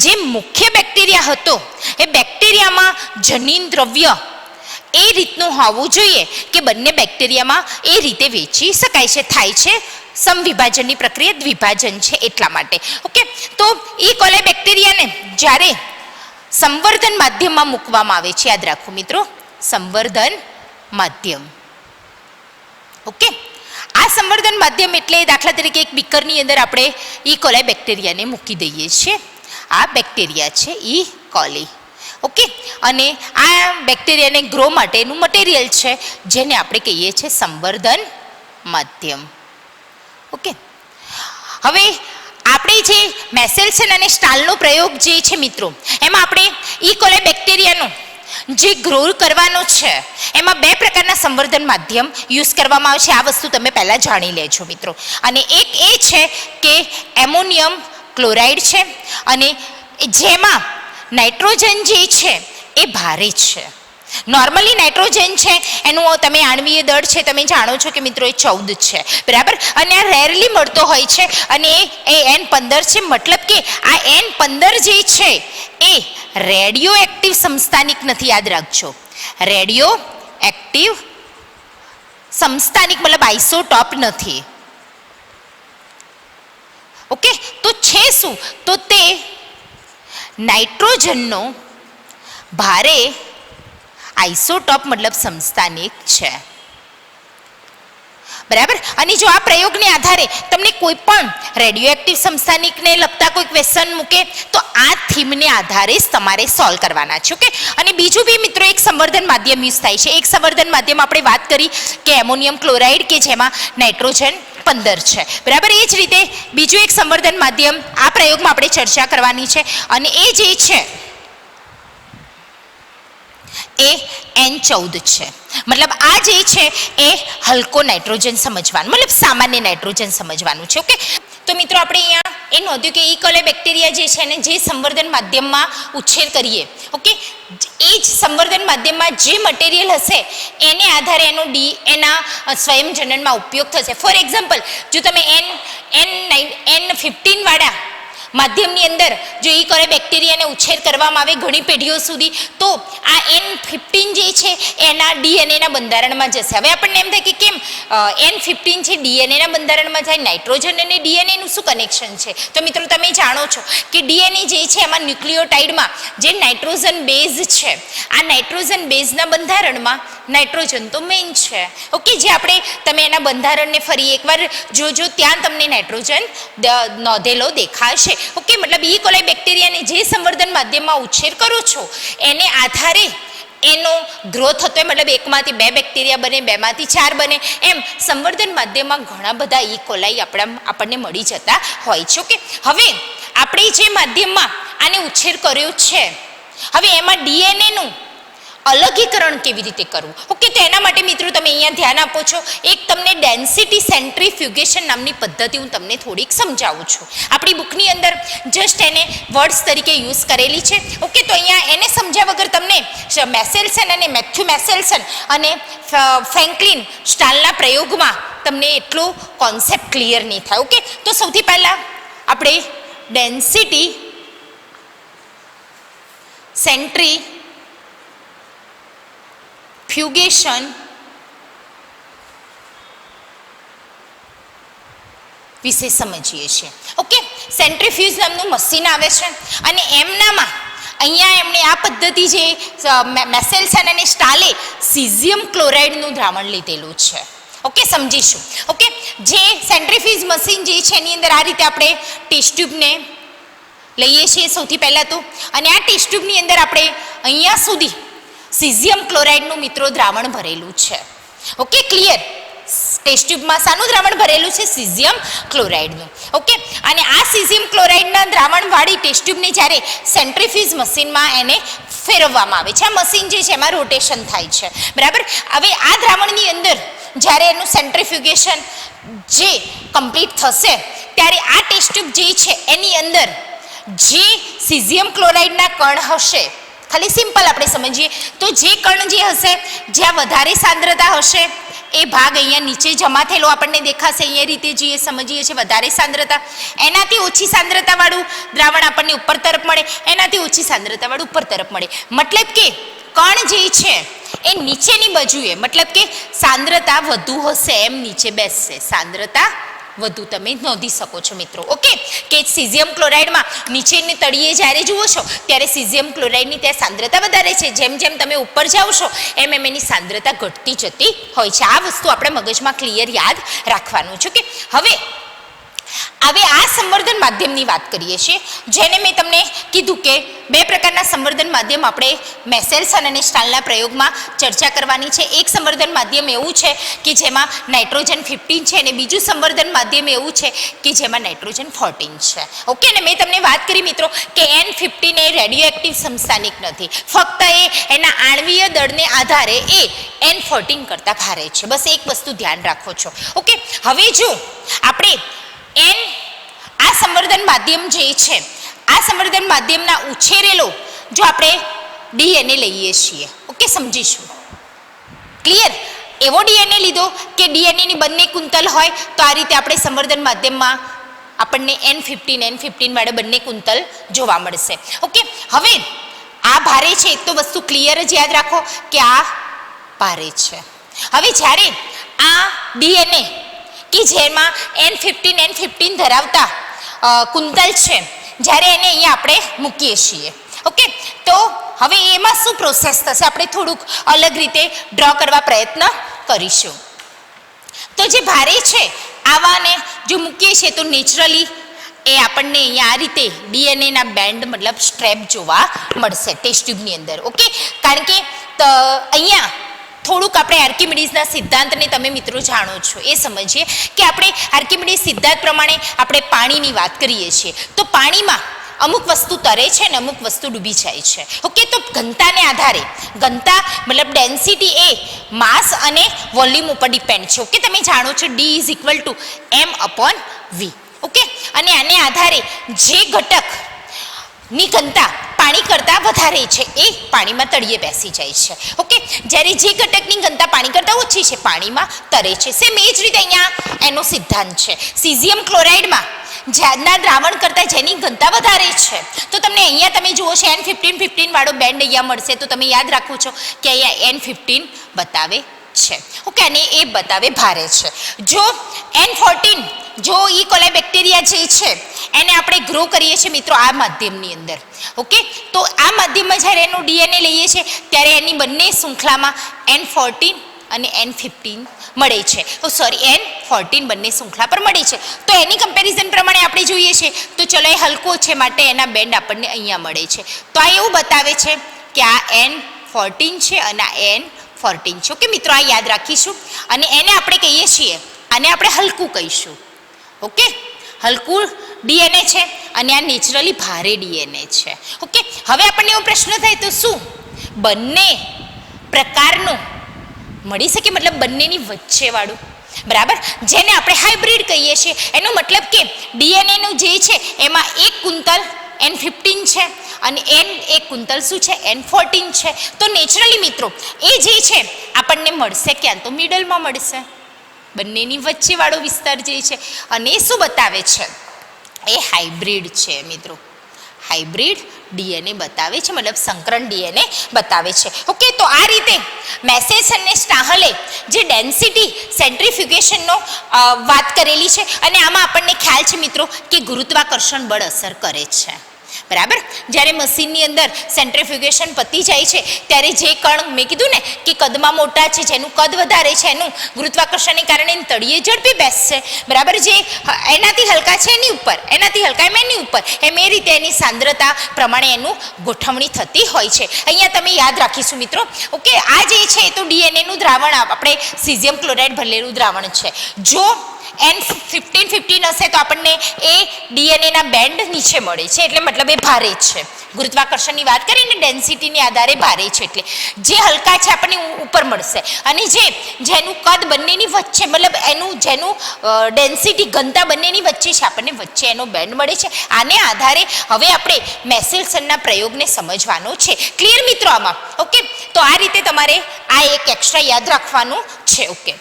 જે મુખ્ય બેક્ટેરિયા હતો એ બેક્ટેરિયામાં જનીન દ્રવ્ય એ રીતનું હોવું જોઈએ કે બંને બેક્ટેરિયામાં એ રીતે વેચી શકાય છે, થાય છે સમવિભાજનની પ્રક્રિયા, દ્વિભાજન છે એટલા માટે. ઓકે, તો ઈ કોલાઈ બેક્ટેરિયાને જ્યારે સંવર્ધન માધ્યમમાં મૂકવામાં આવે છે, યાદ રાખો મિત્રો, સંવર્ધન માધ્યમ. ઓકે, આ સંવર્ધન માધ્યમ એટલે દાખલા તરીકે એક બીકરની અંદર આપણે ઈ કોલાઈ બેક્ટેરિયાને મૂકી દઈએ છીએ. આ બેક્ટેરિયા છે ઈ કોલી. ઓકે, અને આ બેક્ટેરિયાને ગ્રો માટેનું મટીરિયલ છે જેને આપણે કહીએ છીએ સંવર્ધન માધ્યમ. ઓકે, હવે આપણે જે મેસેલ્સન અને સ્ટાલનો પ્રયોગ જે છે મિત્રો, એમાં આપણે ઈ કોલાઈ બેક્ટેરિયાનો જે ગ્રો કરવાનો છે એમાં બે પ્રકારના સંવર્ધન માધ્યમ યુઝ કરવામાં આવે છે. આ વસ્તુ તમે પહેલાં જાણી લેજો મિત્રો. અને એક એ છે કે એમોનિયમ ક્લોરાઇડ છે, અને જેમાં નાઇટ્રોજન જે છે એ ભારે છે. નોર્મલી નાઇટ્રોજન છે એનું તમે આણ્વીય દળ છે તમે જાણો છો કે મિત્રો એ 14 છે, બરાબર, અને આ રેરલી મળતો હોય છે, અને એ N15 છે. મતલબ કે આ N15 જે છે એ રેડિયો એક્ટિવ સમસ્થાનિક નથી, યાદ રાખજો, રેડિયો એક્ટિવ સમસ્થાનિક મતલબ આઇસોટોપ નથી. ઓકે, તો છે શું, તો તે નાઇટ્રોજનનો ભારે આઇસોટોપ મતલબ સમસ્થાનિક છે, બરાબર. અને જો આ પ્રયોગને આધારે તમને કોઈ પણ રેડિયો એક્ટિવ સમસ્થાનિકને લગતા કોઈ ક્વેશ્ચન મૂકે તો આ થીમને આધારે જ તમારે સોલ્વ કરવાના છે. ઓકે, અને બીજું બી મિત્રો એક સંવર્ધન માધ્યમ યુઝ થાય છે. એક સંવર્ધન માધ્યમ આપણે વાત કરી કે એમોનિયમ ક્લોરાઇડ કે જેમાં નાઇટ્રોજન 15 છે, બરાબર. એ જ રીતે બીજું એક સંવર્ધન માધ્યમ આ પ્રયોગમાં આપણે ચર્ચા કરવાની છે, અને એ જે છે એ N14 છે. મતલબ આ જે છે એ હલકો નાઇટ્રોજન સમજવાનું, મતલબ સામાન્ય નાઇટ્રોજન સમજવાનું છે. ઓકે, તો મિત્રો આપણે અહીંયા એ નોંધ્યું કે ઈ કોલાઈ બેક્ટેરિયા જે છે ને જે સંવર્ધન માધ્યમમાં ઉછેર કરીએ, ઓકે, એ જ સંવર્ધન માધ્યમમાં જે મટીરિયલ હશે એને આધારે એનો એના સ્વયંજનનમાં ઉપયોગ થશે. ફોર એક્ઝામ્પલ, જો તમે N15 વાળા માધ્યમની અંદર જો ઈ કોલાઈ બેક્ટેરિયાને ઉછેર કરવામાં આવે ઘણી પેઢીઓ સુધી, તો આ N15 જે છે એના ડીએનએના બંધારણમાં જશે. હવે આપણને એમ થાય કે કેમ N15 છે ડીએનએના બંધારણમાં જાય, નાઇટ્રોજન અને ડીએનએનું શું કનેક્શન છે? તો મિત્રો તમે જાણો છો કે ડીએનએ જે છે એમાં ન્યુક્લિયોટાઇડમાં જે નાઇટ્રોજન બેઝ છે, આ નાઇટ્રોજન બેઝના બંધારણમાં નાઇટ્રોજન તો મેઇન છે. ઓકે, જે આપણે તમે એના બંધારણને ફરી એકવાર જોજો, ત્યાં તમને નાઇટ્રોજન નોંધેલો દેખાશે. ઓકે, મતલબ ઈ કોલાઈ બેક્ટેરિયાને જે સંવર્ધન માધ્યમમાં ઉછેર કરો છો એને આધારે એનો ગ્રોથ થતો હોય, મતલબ એકમાંથી બે બેક્ટેરિયા બને, બેમાંથી 4 બને, એમ સંવર્ધન માધ્યમમાં ઘણા બધા ઈ કોલાઈ આપણને મળી જતા હોય છે. ઓકે, હવે આપણે જે માધ્યમમાં આને ઉછેર કર્યો છે, હવે એમાં ડીએનએનું અલગીકરણ કેવી રીતે કરવું? ઓકે, તો એના માટે મિત્રો તમે અહીંયા ધ્યાન આપો છો, એક તમને ડેન્સિટી સેન્ટ્રીફ્યુગેશન નામની પદ્ધતિ હું તમને થોડીક સમજાવું છું. આપણી બુકની અંદર જસ્ટ એને વર્ડ્સ તરીકે યુઝ કરેલી છે. ઓકે, તો અહીંયા એને સમજ્યા વગર તમને મેસેલ્સન અને મેથ્યુ મેસેલ્સન અને ફ્રેન્કલિન સ્ટાલના પ્રયોગમાં તમને એટલો કોન્સેપ્ટ ક્લિયર નહીં થાય. ઓકે, તો સૌથી પહેલાં આપણે ડેન્સિટી સેન્ટ્રીફ્યુગેશન વિશે સમજીએ છીએ. ઓકે, સેન્ટ્રીફ્યુજ નામનું મશીન આવે છે, અને એમનામાં અહીંયા એમણે આ પદ્ધતિ જે મેસેલ્સન અને સ્ટાલે સીઝિયમ ક્લોરાઇડનું દ્રાવણ લીધેલું છે. ઓકે, સમજીશું. ઓકે, જે સેન્ટ્રીફ્યુજ મશીન જે છે એની અંદર આ રીતે આપણે ટેસ્ટ ટ્યુબને લઈએ છીએ સૌથી પહેલાં તો, અને આ ટેસ્ટ ટ્યુબની અંદર આપણે અહીંયા સુધી સીઝિયમ ક્લોરાઇડનું મિત્રો દ્રાવણ ભરેલું છે. Okay, clear? ટેસ્ટ ટ્યુબમાં શાનું દ્રાવણ ભરેલું છે? સીઝિયમ ક્લોરાઇડનું. ઓકે, અને આ સીઝિયમ ક્લોરાઇડના દ્રાવણવાળી ટેસ્ટ ટ્યુબને જ્યારે સેન્ટ્રીફ્યુજ મશીનમાં એને ફેરવવામાં આવે છે, આ મશીન જે છે એમાં રોટેશન થાય છે, બરાબર. હવે આ દ્રાવણની અંદર જ્યારે એનું સેન્ટ્રીફ્યુગેશન જે કમ્પ્લીટ થશે ત્યારે આ ટેસ્ટ ટ્યુબ જે છે એની અંદર જે સીઝિયમ ક્લોરાઇડના કણ હશે, ખાલી સિમ્પલ આપણે સમજીએ તો જે કણ જે હશે, જ્યાં વધારે સાંદ્રતા હશે એ ભાગ અહીંયા નીચે જમા થયેલો આપણને દેખાશે. અહીંયા રીતે જે સમજીએ છીએ વધારે સાંદ્રતા, એનાથી ઓછી સાંદ્રતાવાળું દ્રાવણ આપણને ઉપર તરફ મળે, એનાથી ઓછી સાંદ્રતાવાળું ઉપર તરફ મળે. મતલબ કે કણ જે છે એ નીચેની બાજુએ, મતલબ કે સાંદ્રતા વધુ હશે એમ નીચે બેસશે. સાંદ્રતા વધુ તમે નોંધી શકો છો મિત્રો. ઓકે, કે સીઝિયમ ક્લોરાઇડમાં નીચેની તળિયે જ્યારે જુઓ છો ત્યારે સીઝિયમ ક્લોરાઇડની ત્યાં સાંદ્રતા વધારે છે. જેમ જેમ તમે ઉપર જાઓ છો એમ એમ એની સાંદ્રતા ઘટતી જતી હોય છે. આ વસ્તુ આપણે મગજમાં ક્લિયર યાદ રાખવાનું છે. કે હવે આ સંવર્ધન માધ્યમની વાત કરીએ છીએ, જેને મેં તમને કીધું કે બે પ્રકારના સંવર્ધન માધ્યમ આપણે મેસેલ્સન અને સ્ટાલના પ્રયોગમાં ચર્ચા કરવાની છે. એક સંવર્ધન માધ્યમ એવું છે કે જેમાં નાઇટ્રોજન 15 છે અને બીજું સંવર્ધન માધ્યમ એવું છે કે જેમાં નાઇટ્રોજન 14 છે. ઓકે, અને મેં તમને વાત કરી મિત્રો કે N15 એ રેડિયોએક્ટિવ સમસ્થાનિક નથી, ફક્ત એના આણ્વીય દળને આધારે એ N14 કરતાં ભારે છે. બસ એક વસ્તુ ધ્યાન રાખો છો. ઓકે, હવે જો આપણે આ સંવર્ધન માધ્યમ જે છે, આ સંવર્ધન માધ્યમના ઉછેરેલો જો આપણે ડીએનએ લઈએ છીએ, ઓકે, સમજીશું. ક્લિયર? એવો ડીએનએ લીધો કે ડીએનએની બંને કુંતલ હોય તો આ રીતે આપણે સંવર્ધન માધ્યમમાં આપણને N15 વાળા બંને કુંતલ જોવા મળશે. ઓકે, હવે આ ભારે છે તો વસ્તુ ક્લિયર જ યાદ રાખો કે આ ભારે છે. હવે જ્યારે આ ડીએનએ કે જેમાં N15 ધરાવતા કુંતલ છે, જ્યારે એને અહીંયા આપણે મૂકીએ છીએ, ઓકે, તો હવે એમાં શું પ્રોસેસ થશે આપણે થોડુંક અલગ રીતે ડ્રો કરવા પ્રયત્ન કરીશું. તો જે ભારે છે આવાને જો મૂકીએ છીએ તો નેચરલી એ આપણને અહીંયા આ રીતે ડીએનએના બેન્ડ મતલબ સ્ટ્રેપ જોવા મળશે ટેસ્ટ ટ્યુબની અંદર. ઓકે, કારણ કે અહીંયા થોડુંક આપણે આર્કિમિડીઝના સિદ્ધાંતને તમે મિત્રો જાણો છો એ સમજીએ કે આપણે આર્કિમિડીઝ સિદ્ધાંત પ્રમાણે આપણે પાણીની વાત કરીએ છીએ તો પાણીમાં અમુક વસ્તુ તરે છે ને અમુક વસ્તુ ડૂબી જાય છે. ઓકે, તો ઘનતાને આધારે, ઘનતા મતલબ ડેન્સિટી એ માસ અને વોલ્યુમ ઉપર ડિપેન્ડ છે. ઓકે, તમે જાણો છો D = m/v. ઓકે, અને આને આધારે જે ઘટકની ઘનતા પાણી કરતાં વધારે છે એ પાણીમાં તળિયે બેસી જાય છે. ઓકે, જ્યારે જે ઘટકની ઘનતા પાણી કરતાં ઓછી છે પાણીમાં તરે છે. સેમ એ જ રીતે અહીંયા એનો સિદ્ધાંત છે. સીઝિયમ ક્લોરાઇડમાં જ્યારના દ્રાવણ કરતાં જેની ઘનતા વધારે છે તો તમને અહીંયા તમે જુઓ છો N15 વાળો બેન્ડ અહીંયા મળશે તો તમે યાદ રાખો છો કે અહીંયા N15 બતાવે છે. ઓકે, અને એ બતાવે ભારે છે. જો N14 જો ઈ કોલાઈ બેક્ટેરિયા જે છે એને આપણે ગ્રો કરીએ છીએ મિત્રો આ માધ્યમની અંદર. ઓકે, તો આ માધ્યમમાં જ્યારે એનું ડીએનએ લઈએ છીએ ત્યારે એની બંને શૃંખલામાં N14 અને N15 મળે છે. N14 બંને શૃંખલા પર મળે છે. તો એની કમ્પેરિઝન પ્રમાણે આપણે જોઈએ છીએ તો ચલો એ હલકો છે માટે એના બેન્ડ આપણને અહીંયા મળે છે. તો આ એવું બતાવે છે કે આ N14 છે અને આ N14 છે. ઓકે મિત્રો, આ યાદ રાખીશું અને એને આપણે કહીએ છીએ, આને આપણે હલકું કહીશું. ઓકે, હલકું ડીએનએ છે અને આ નેચરલી ભારે ડીએનએ છે. ઓકે, હવે આપણને એવો પ્રશ્ન થાય તો શું બંને પ્રકારનું મળી શકે, મતલબ બંનેની વચ્ચેવાળું, બરાબર, જેને આપણે હાઇબ્રિડ કહીએ છીએ. એનો મતલબ કે ડીએનએનું જે છે એમાં એક કુંતલ N15 છે અને એક કુંતલ શું છે N14 છે. તો નેચરલી મિત્રો એ જે છે આપણને મળશે ક્યાં તો મિડલમાં મળશે, બંનેની વચ્ચેવાળો વિસ્તાર જે છે. અને એ શું બતાવે છે એ હાઇબ્રિડ છે મિત્રો, હાઇબ્રિડ ડીએનએ બતાવે છે, મતલબ સંકરણ ડીએનએ બતાવે છે. ઓકે, તો આ રીતે મેસેસ અને સ્ટાહલે જે ડેન્સિટી સેન્ટ્રીફ્યુગેશનનો વાત કરેલી છે અને આમાં આપણને ખ્યાલ છે મિત્રો કે ગુરુત્વાકર્ષણ બળ અસર કરે છે. બરાબર, જ્યારે મશીનની અંદર સેન્ટ્રીફ્યુગેશન પતી જાય છે ત્યારે જે કણ મેં કીધું ને કે કદમાં મોટા છે, જેનું કદ વધારે છે એનું ગુરુત્વાકર્ષણને કારણે તળિયે ઝડપી બેસશે. બરાબર, જે એનાથી હલકા છે એની ઉપર, એનાથી હલકા એની ઉપર, એમ એ રીતે એની સાંદ્રતા પ્રમાણે એનું ગોઠવણી થતી હોય છે. અહીંયા તમે યાદ રાખીશું મિત્રો. ઓકે, આ જે છે એ તો ડીએનએનું દ્રાવણ આપણે સીઝિયમ ક્લોરાઇડ ભરેલું દ્રાવણ છે. જો N15 હશે તો આપણને એ ડીએનએના બેન્ડ નીચે મળે છે, એટલે મતલબ એ ભારે છે. ગુરુત્વાકર્ષણની વાત કરીને ડેન્સિટીની આધારે ભારે છે, એટલે જે હલકા છે આપણને ઉપર મળશે, અને જેનું કદ બંનેની વચ્ચે મતલબ જેનું ડેન્સિટી ઘનતા બંનેની વચ્ચે છે આપણને વચ્ચે એનો બેન્ડ મળે છે. આને આધારે હવે આપણે મેસેલ્સનના પ્રયોગને સમજવાનો છે. ક્લિયર મિત્રો આમાં? ઓકે, તો આ રીતે તમારે આ એક એક્સ્ટ્રા યાદ રાખવાનું છે. ઓકે,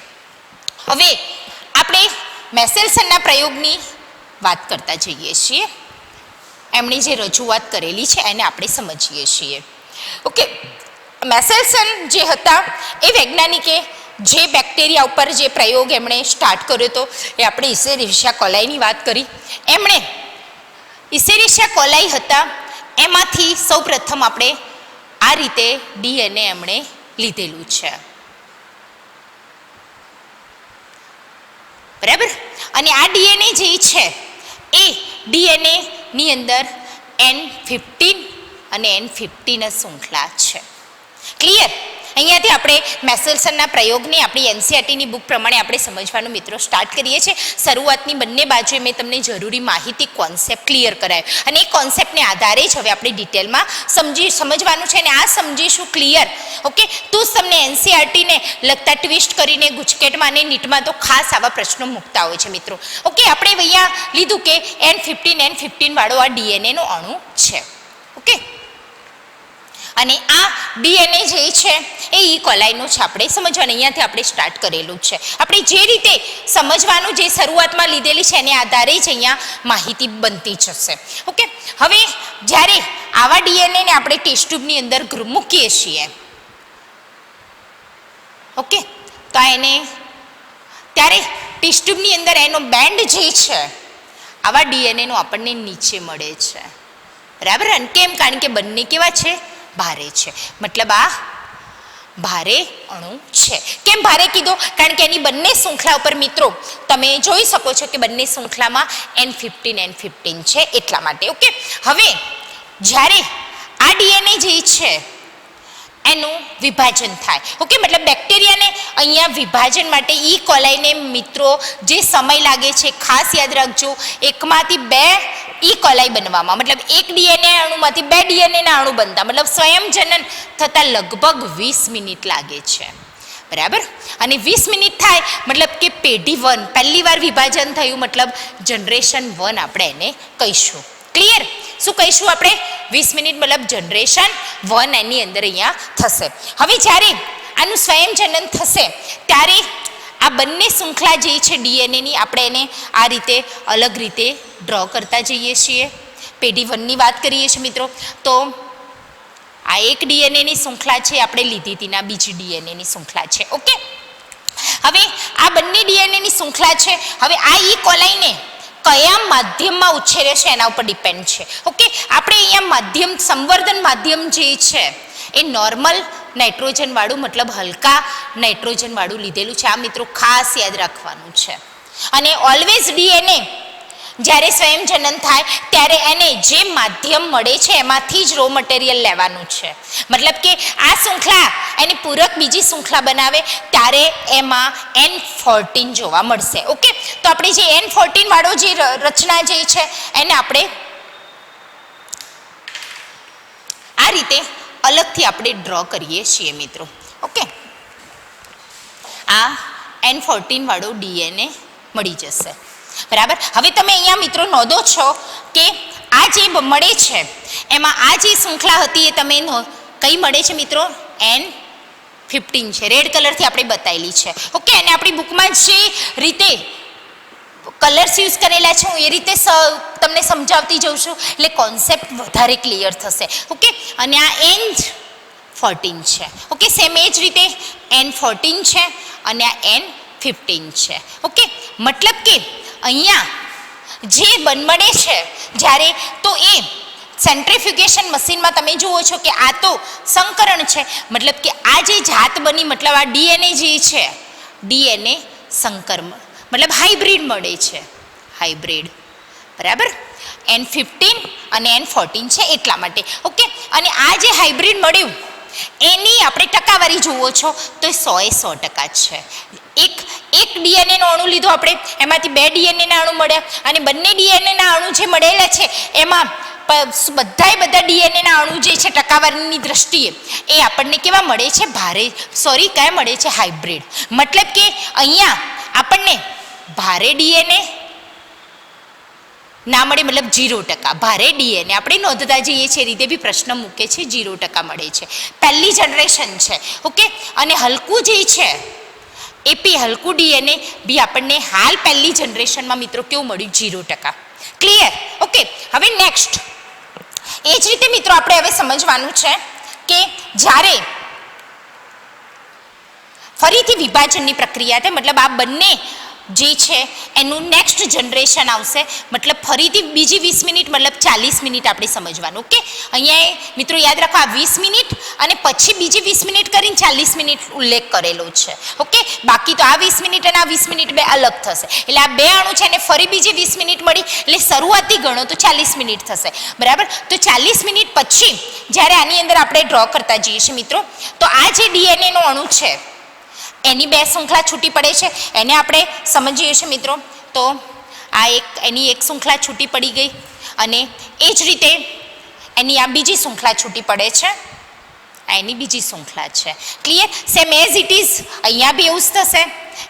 હવે આપણે મેસેલ્સનના પ્રયોગની વાત કરતા જઈએ છીએ. એમણે જે રજૂઆત કરેલી છે એને આપણે સમજીએ છીએ. ઓકે, મેસેલ્સન જે હતા એ વૈજ્ઞાનિકે જે બેક્ટેરિયા ઉપર જે પ્રયોગ એમણે સ્ટાર્ટ કર્યો હતો એ આપણે ઇસેરિશિયા કોલાઈની વાત કરી. એમણે ઇસેરિશિયા કોલાઈ હતા, એમાંથી સૌ પ્રથમ આપણે આ રીતે ડીએનએ એમણે લીધેલું છે, બરાબર. અને આ ડીએનએ જે છે એ ડીએનએ ની અંદર N15 અને N15 શૃંખલા છે. ક્લિયર? અહીંયાથી આપણે મેસેલ્સનના પ્રયોગને આપણી એનસીઈઆરટીની બુક પ્રમાણે આપણે સમજવાનું મિત્રો સ્ટાર્ટ કરીએ છીએ. શરૂઆતની બંને બાજુએ મેં તમને જરૂરી માહિતી કોન્સેપ્ટ ક્લિયર કરાયો, અને એ કોન્સેપ્ટને આધારે જ હવે આપણે ડિટેલમાં સમજવાનું છે, અને આ સમજીશું ક્લિયર. ઓકે, તો જ તમને એનસીઈઆરટીને લગતા ટ્વિસ્ટ કરીને ગુજકેટમાં અને નીટમાં તો ખાસ આવા પ્રશ્નો મૂકતા હોય છે મિત્રો. ઓકે, આપણે અહીંયા લીધું કે N15 વાળો આ ડીએનએનો અણુ છે. ઓકે, અને આ ડીએનએ જે છે એ ઈ કોલાઈનું છે, આપણે સમજવાનું અહીંયાથી આપણે સ્ટાર્ટ કરેલું છે. આપણે જે રીતે સમજવાનું જે શરૂઆતમાં લીધેલી છે એને આધારે જ અહીંયા માહિતી બનતી જશે. ઓકે, હવે જ્યારે આવા ડીએનએને આપણે ટેસ્ટ ટ્યુબની અંદર મૂકીએ છીએ, ઓકે, તો એને ત્યારે ટેસ્ટ ટ્યુબની અંદર એનો બેન્ડ જે છે આવા ડીએનએનો આપણને નીચે મળે છે, બરાબર. અને કેમ? કારણ કે બંને કેવા છે? ભારે છે. મતલબ આ ભારે અણુ છે. કેમ ભારે કીધો? કારણ કે એની બંને શૃંખલા ઉપર મિત્રો તમે જોઈ શકો છો કે બંને શૃંખલામાં N15 છે, એટલા માટે. ઓકે, હવે જ્યારે આ ડીએનએ જે છે એનું વિભાજન થાય, ઓકે, મતલબ બેક્ટેરિયાને અહીંયા વિભાજન માટે ઈ કોલાઈને મિત્રો જે સમય લાગે છે, ખાસ યાદ રાખજો, એકમાંથી બે ઈ કોલાઈ બનવામાં, મતલબ એક ડીએનએ અણુમાંથી બે ડીએનએના અણુ બનતા મતલબ સ્વયંજનન થતાં લગભગ 20 મિનિટ લાગે છે, બરાબર. અને 20 મિનિટ થાય મતલબ કે પેઢી 1 પહેલી વાર વિભાજન થયું, મતલબ જનરેશન 1 આપણે એને કહીશું. ક્લિયર? શું કહીશું આપણે? 20 મિનિટ મતલબ જનરેશન 1 એની અંદર અહીંયા થશે. હવે જ્યારે આનું સ્વયંજનન થશે ત્યારે આ બંને શૃંખલા જે છે ડીએનએની આપણે એને આ રીતે અલગ રીતે ડ્રો કરતા જઈએ છીએ. પેઢી 1ની વાત કરીએ છીએ મિત્રો, તો આ એક ડીએનએની શૃંખલા છે આપણે લીધી હતી, ના બીજી ડીએનએની શૃંખલા છે. ઓકે, હવે આ બંને ડીએનએની શૃંખલા છે. હવે આ ઈ કોલાઈને કયા માધ્યમમાં ઉછેરે છે એના ઉપર ડિપેન્ડ છે. ઓકે, આપણે અહીંયા માધ્યમ સંવર્ધન માધ્યમ જે છે એ નોર્મલ નાઇટ્રોજન વાળું મતલબ હલકા નાઇટ્રોજન વાળું લીધેલું છે. આ મિત્રો ખાસ યાદ રાખવાનું છે. અને ઓલવેઝ ડીએનએ જ્યારે સ્વયંજનન થાય ત્યારે એને જે માધ્યમ મળે છે એમાંથી જ રો મટીરિયલ લેવાનું છે. મતલબ કે આ શૃંખલા એની પૂરક બીજી શૃંખલા બનાવે ત્યારે એમાં N14 જોવા મળશે. ઓકે, તો આપણે જે N14 વાળો જે રચના જે છે એને આપણે આ રીતે અલગથી આપણે ડ્રો કરીએ છીએ મિત્રો. ઓકે, આ N14 વાળો ડીએનએ મળી જશે, બરાબર. હવે તમે અહીંયા મિત્રો નોંધો છો કે આ જે મળે છે એમાં આ જે શૃંખલા હતી એ તમે કઈ મળે છે મિત્રો? N15 છે, રેડ કલરથી આપણે બતાવેલી છે. ઓકે, અને આપણી બુકમાં જે રીતે કલર્સ યુઝ કરેલા છે હું એ રીતે તમને સમજાવતી જઉં છું, એટલે કોન્સેપ્ટ વધારે ક્લિયર થશે. ઓકે, અને આ N14 છે. ઓકે, સેમ એ જ રીતે N14 છે અને આ N15 છે. ઓકે, મતલબ કે અહીંયા જે મળે છે જ્યારે તો એ સેન્ટ્રીફ્યુગેશન મશીનમાં તમે જુઓ છો કે આ તો સંકરણ છે, મતલબ કે આ જે જાત બની મતલબ આ ડીએનએ જે છે ડીએનએ સંકર મતલબ હાઇબ્રિડ મળે છે, હાઇબ્રિડ, બરાબર. N15 અને N14 છે એટલા માટે. ઓકે, અને આ જે હાઇબ્રિડ મળ્યું એની આપણે ટકાવારી જુઓ છો તો 100% છે. એક ડીએનએનો અણુ લીધો આપણે, એમાંથી 2 ડીએનએના અણુ મળ્યા અને બંને ડીએનએના અણુ જે મળેલા છે એમાં બધા ડીએનએના અણુ જે છે ટકાવારીની દ્રષ્ટિએ એ આપણને કેવા મળે છે? કયા મળે છે? હાઇબ્રિડ. મતલબ કે અહીંયા આપણને ભારે ડીએનએ ના મળે, મતલબ 0%. ભારે ડીએનએ આપણે નોંધતા જઈએ છીએ રીતે બી પ્રશ્ન મૂકે છે, 0% મળે છે. પહેલી જનરેશન છે. ઓકે, અને હલકું જે છે એપી હલકું ડીએનએ બી આપણને હાલ પહેલી જનરેશનમાં મિત્રો કેવું મળ્યું? 0%. ક્લિયર? ઓકે, હવે નેક્સ્ટ એ જ રીતે મિત્રો આપણે હવે સમજવાનું છે કે જ્યારે ફરીથી વિભાજનની પ્રક્રિયા થાય, મતલબ આ બંને જે છે એનું નેક્સ્ટ જનરેશન આવશે, મતલબ ફરીથી બીજી 20 મિનિટ મતલબ 40 મિનિટ આપણે સમજવાનું. ઓકે, અહીંયા મિત્રો યાદ રાખો આ 20 મિનિટ અને પછી બીજી 20 મિનિટ કરીને 40 મિનિટ ઉલ્લેખ કરેલો છે. ઓકે, બાકી તો આ 20 મિનિટ અને આ 20 મિનિટ બે અલગ થશે. એટલે આ બે અણુ છે ને ફરી બીજી 20 મિનિટ મળી, એટલે શરૂઆતી ગણો તો 40 મિનિટ થશે. બરાબર, તો 40 મિનિટ પછી જ્યારે આની અંદર આપણે ડ્રો કરતા જઈએ છીએ મિત્રો, તો આ જે ડીએનએનો અણુ છે એની 2 શૃંખલા છૂટી પડે છે, એને આપણે સમજીએ છીએ મિત્રો. તો આ એની એક શૃંખલા છૂટી પડી ગઈ અને એ જ રીતે એની આ બીજી શૃંખલા છૂટી પડે છે, આ એની બીજી શૃંખલા છે. Clear? Same as it is અહીંયા બી એવું જ થશે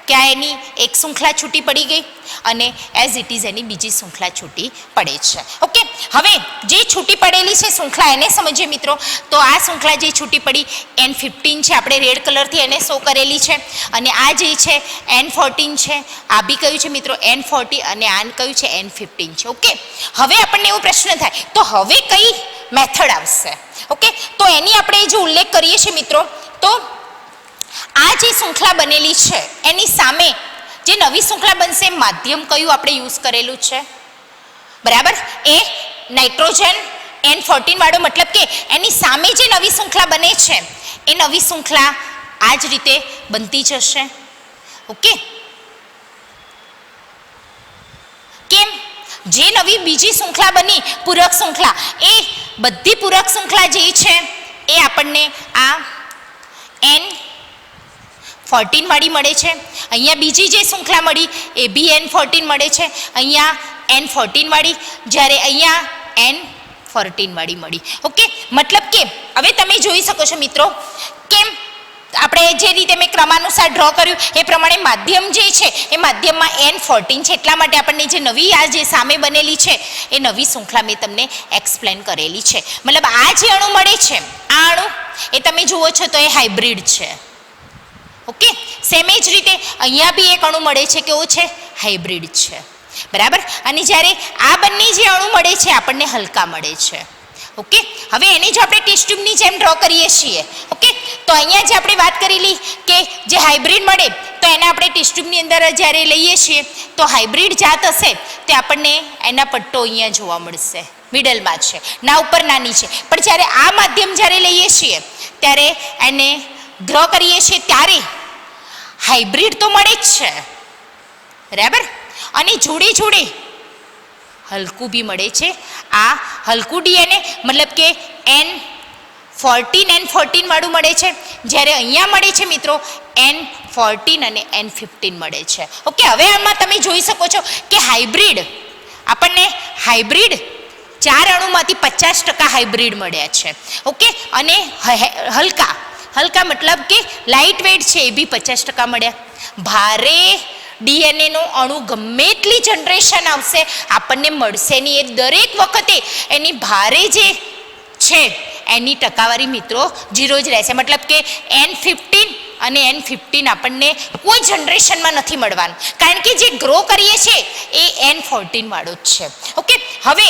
કે આ એની એક શૃંખલા છૂટી પડી ગઈ અને એઝ ઇટ ઇઝ એની બીજી શૃંખલા છૂટી પડે છે. ઓકે, હવે જે છૂટી પડેલી છે શૃંખલા એને સમજીએ મિત્રો. તો આ શૃંખલા જે છૂટી પડી N15 છે, આપણે રેડ કલરથી એને શો કરેલી છે, અને આ જે છે N14 છે, આ બી કયું છે મિત્રો? N14, અને આ કયું છે? N15 છે. ઓકે, હવે આપણને એવો પ્રશ્ન થાય તો હવે કઈ મેથડ આવશે? ઓકે, તો એની આપણે જો ઉલ્લેખ કરીએ છીએ મિત્રો, તો આ જે શૃંખલા બનેલી છે એની સામે જે નવી શૃંખલા બનશે માધ્યમ કયું આપણે યુઝ કરેલું છે? બરાબર, એ નાઇટ્રોજન N14 વાળો, મતલબ કે એની સામે જે નવી શૃંખલા બને છે એ નવી શૃંખલા આ જ રીતે બનતી જશે. ઓકે, કેમ? જે નવી બીજી શૃંખલા બની પૂરક શૃંખલા, એ બધી પૂરક શૃંખલા જે છે એ આપણને આ N14 વાળી મળે છે. અહીંયા બીજી જે શૃંખલા મળી એ બી N14 મળે છે, અહીંયા N14 વાળી, જ્યારે અહીંયા N14 વાળી મળી. ઓકે, મતલબ કે હવે તમે જોઈ શકો છો મિત્રો, કેમ આપણે જે રીતે મેં ક્રમાનુસાર ડ્રો કર્યું એ પ્રમાણે માધ્યમ જે છે એ માધ્યમમાં N14 છે, એટલા માટે આપણને જે નવી આ જે સામે બનેલી છે એ નવી શૃંખલા મેં તમને એક્સપ્લેન કરેલી છે. મતલબ આ જે અણુ મળે છે, આ અણુ એ તમે જુઓ છો તો એ હાઇબ્રિડ છે. ઓકે, સેમ જ રીતે અહીંયા બી એક અણુ મળે છે, કેવો છે? હાઇબ્રિડ છે. બરાબર, અને જ્યારે આ બંને જે અણુ મળે છે આપણને હલકા મળે છે. ઓકે, હવે એને જો આપણે ટેસ્ટ ટ્યુબની જેમ ડ્રો કરીએ છીએ, ઓકે, તો અહીંયા જે આપણે વાત કરેલી કે જે હાઇબ્રિડ મળે તો એને આપણે ટેસ્ટ ટ્યુબની અંદર જ્યારે લઈએ છીએ તો હાઇબ્રિડ જાત હશે તે આપણને એના પટ્ટો અહીંયા જોવા મળશે, મિડલમાં છે, ના ઉપર ના નીચે. પણ જ્યારે આ માધ્યમ જ્યારે લઈએ છીએ ત્યારે એને ડ્રો કરીએ છીએ ત્યારે હાઇબ્રિડ તો મળે જ છે. બરાબર, અને જોડે જોડે હલકું બી મળે છે. આ હલકું ડીએનએ મતલબ કે N14 વાળું મળે છે, જ્યારે અહીંયા મળે છે મિત્રો N14 અને N15 મળે છે. ઓકે, હવે આમાં તમે જોઈ શકો છો કે હાઇબ્રિડ આપણને હાઇબ્રિડ 4 અણુમાંથી 50% હાઇબ્રિડ મળ્યા છે. ઓકે, અને હલકા મતલબ કે લાઇટ વેઇટ છે એ બી 50% મળ્યા. ભારે ડીએનએનો અણુ ગમે એટલી જનરેશન આવશે આપણને મળશે નહીં, એ દરેક વખતે એની ભારે જે છે એની ટકાવારી મિત્રો 0 જ રહેશે. મતલબ કે N15 અને N15 આપણને કોઈ જનરેશનમાં નથી મળવાનું, કારણ કે જે ગ્રો કરીએ છીએ એ N14 વાળો જ છે. ઓકે, હવે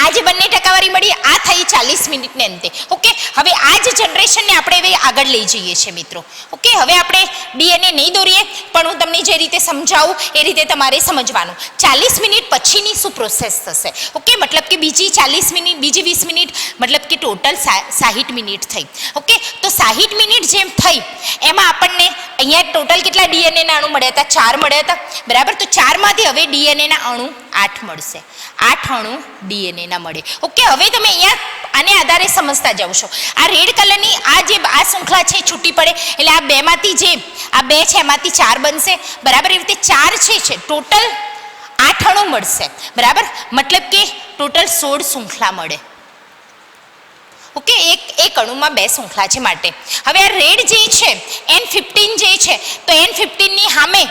આ જે બંને ટકાવારી મળી આ થઈ 40 મિનિટને અંતે. ઓકે, હવે આ જ જનરેશનને આપણે હવે આગળ લઈ જઈએ છીએ મિત્રો. ઓકે, હવે આપણે ડીએનએ નહીં દોરીએ, પણ હું તમને જે રીતે સમજાવું એ રીતે તમારે સમજવાનું. 40 મિનિટ પછીની શું પ્રોસેસ થશે? ઓકે, મતલબ કે બીજી 40 મિનિટ, બીજી 20 મિનિટ, મતલબ કે ટોટલ 60 મિનિટ થઈ. ઓકે, તો 60 મિનિટ જેમ થઈ એમાં આપણને અહીંયા ટોટલ કેટલા ડીએનએના અણુ મળ્યા હતા? 4 મળ્યા હતા. બરાબર, તો 4માંથી હવે ડીએનએના અણુ 8 મળશે. 8 અણુ ડીએનએના મળે. ઓકે, હવે તમે અહીંયા આને આધારે સમજતા જાઓ છો. આ રેડ કલરની આ શૃંખલા છે છૂટી પડે એટલે આ બેમાંથી આ 2 છે એમાંથી 4 બનશે. બરાબર, એવી રીતે 4 છે ટોટલ 8 અણુ મળશે. બરાબર, મતલબ કે ટોટલ 16 શૃંખલા મળે. ઓકે, એક અણુમાં 2 શૃંખલા છે માટે. હવે આ રેડ જે છે N15 જે છે તો N15 ની સામે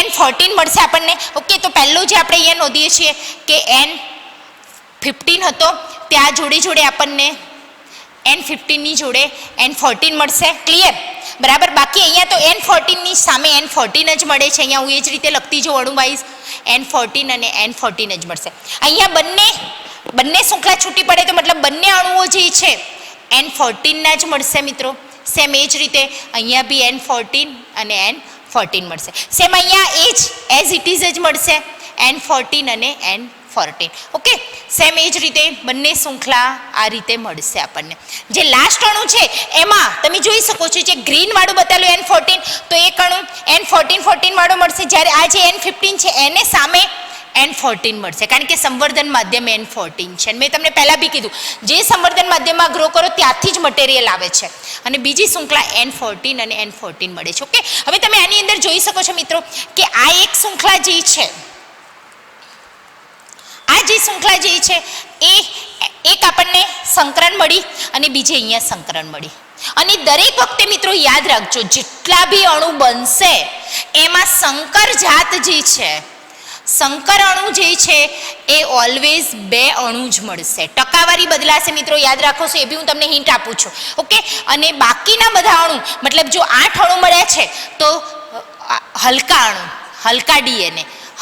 N14 મળશે આપણને. ઓકે, તો પહેલું જે આપણે અહીંયા નોંધીએ છીએ કે N15 હતો ત્યાં જોડે આપણને N15 ની જોડે N14 મળશે. ક્લિયર? બરાબર, બાકી અહીંયા તો N14 ની સામે N14 જ મળે છે. અહીંયા હું એ જ રીતે લખતી જાઉં અણુ વાઇઝ N14 અને N14 જ મળશે. અહીંયા બંને શૃંખલા છૂટી પડે તો મતલબ બંને અણુઓ જે છે N14 ના જ મળશે મિત્રો. સેમ એ જ રીતે અહીંયા બી N14 અને N14 મળશે. સેમ અહીંયા એ જ એઝ ઇટ ઇઝ જ મળશે N14 અને N14. ઓકે, સેમ એ જ રીતે બંને શૃંખલા આ રીતે મળશે આપણને. જે લાસ્ટ અણુ છે એમાં તમે જોઈ શકો છો જે ગ્રીન વાળું બતાવેલું N14 તો એક અણુ N14 વાળો મળશે, જ્યારે આ જે N15 છે એને સામે N14 મળશે, કારણ કે સંવર્ધન માધ્યમ N14 છે. મેં તમને પહેલાં બી કીધું જે સંવર્ધન માધ્યમમાં ગ્રો કરો ત્યાંથી જ મટીરિયલ આવે છે અને બીજી શૃંખલા N14 અને N14 મળે છે. ઓકે, હવે તમે આની અંદર જોઈ શકો છો મિત્રો કે આ એક શૃંખલા જે છે એ એક આપણને સંકરણ મળી અને બીજી અહીંયા સંકરણ મળી. અને દરેક વખતે મિત્રો યાદ રાખજો જેટલા બી અણુ બનશે એમાં સંકર જાત જે છે સંકર અણુ જે છે એ ઓલવેઝ 2 અણુ જ મળશે. ટકાવારી બદલાશે મિત્રો, યાદ રાખો છો, એ બી હું તમને હિન્ટ આપું છું. ઓકે, અને બાકીના બધા અણુ મતલબ જો 8 અણુ મળ્યા છે તો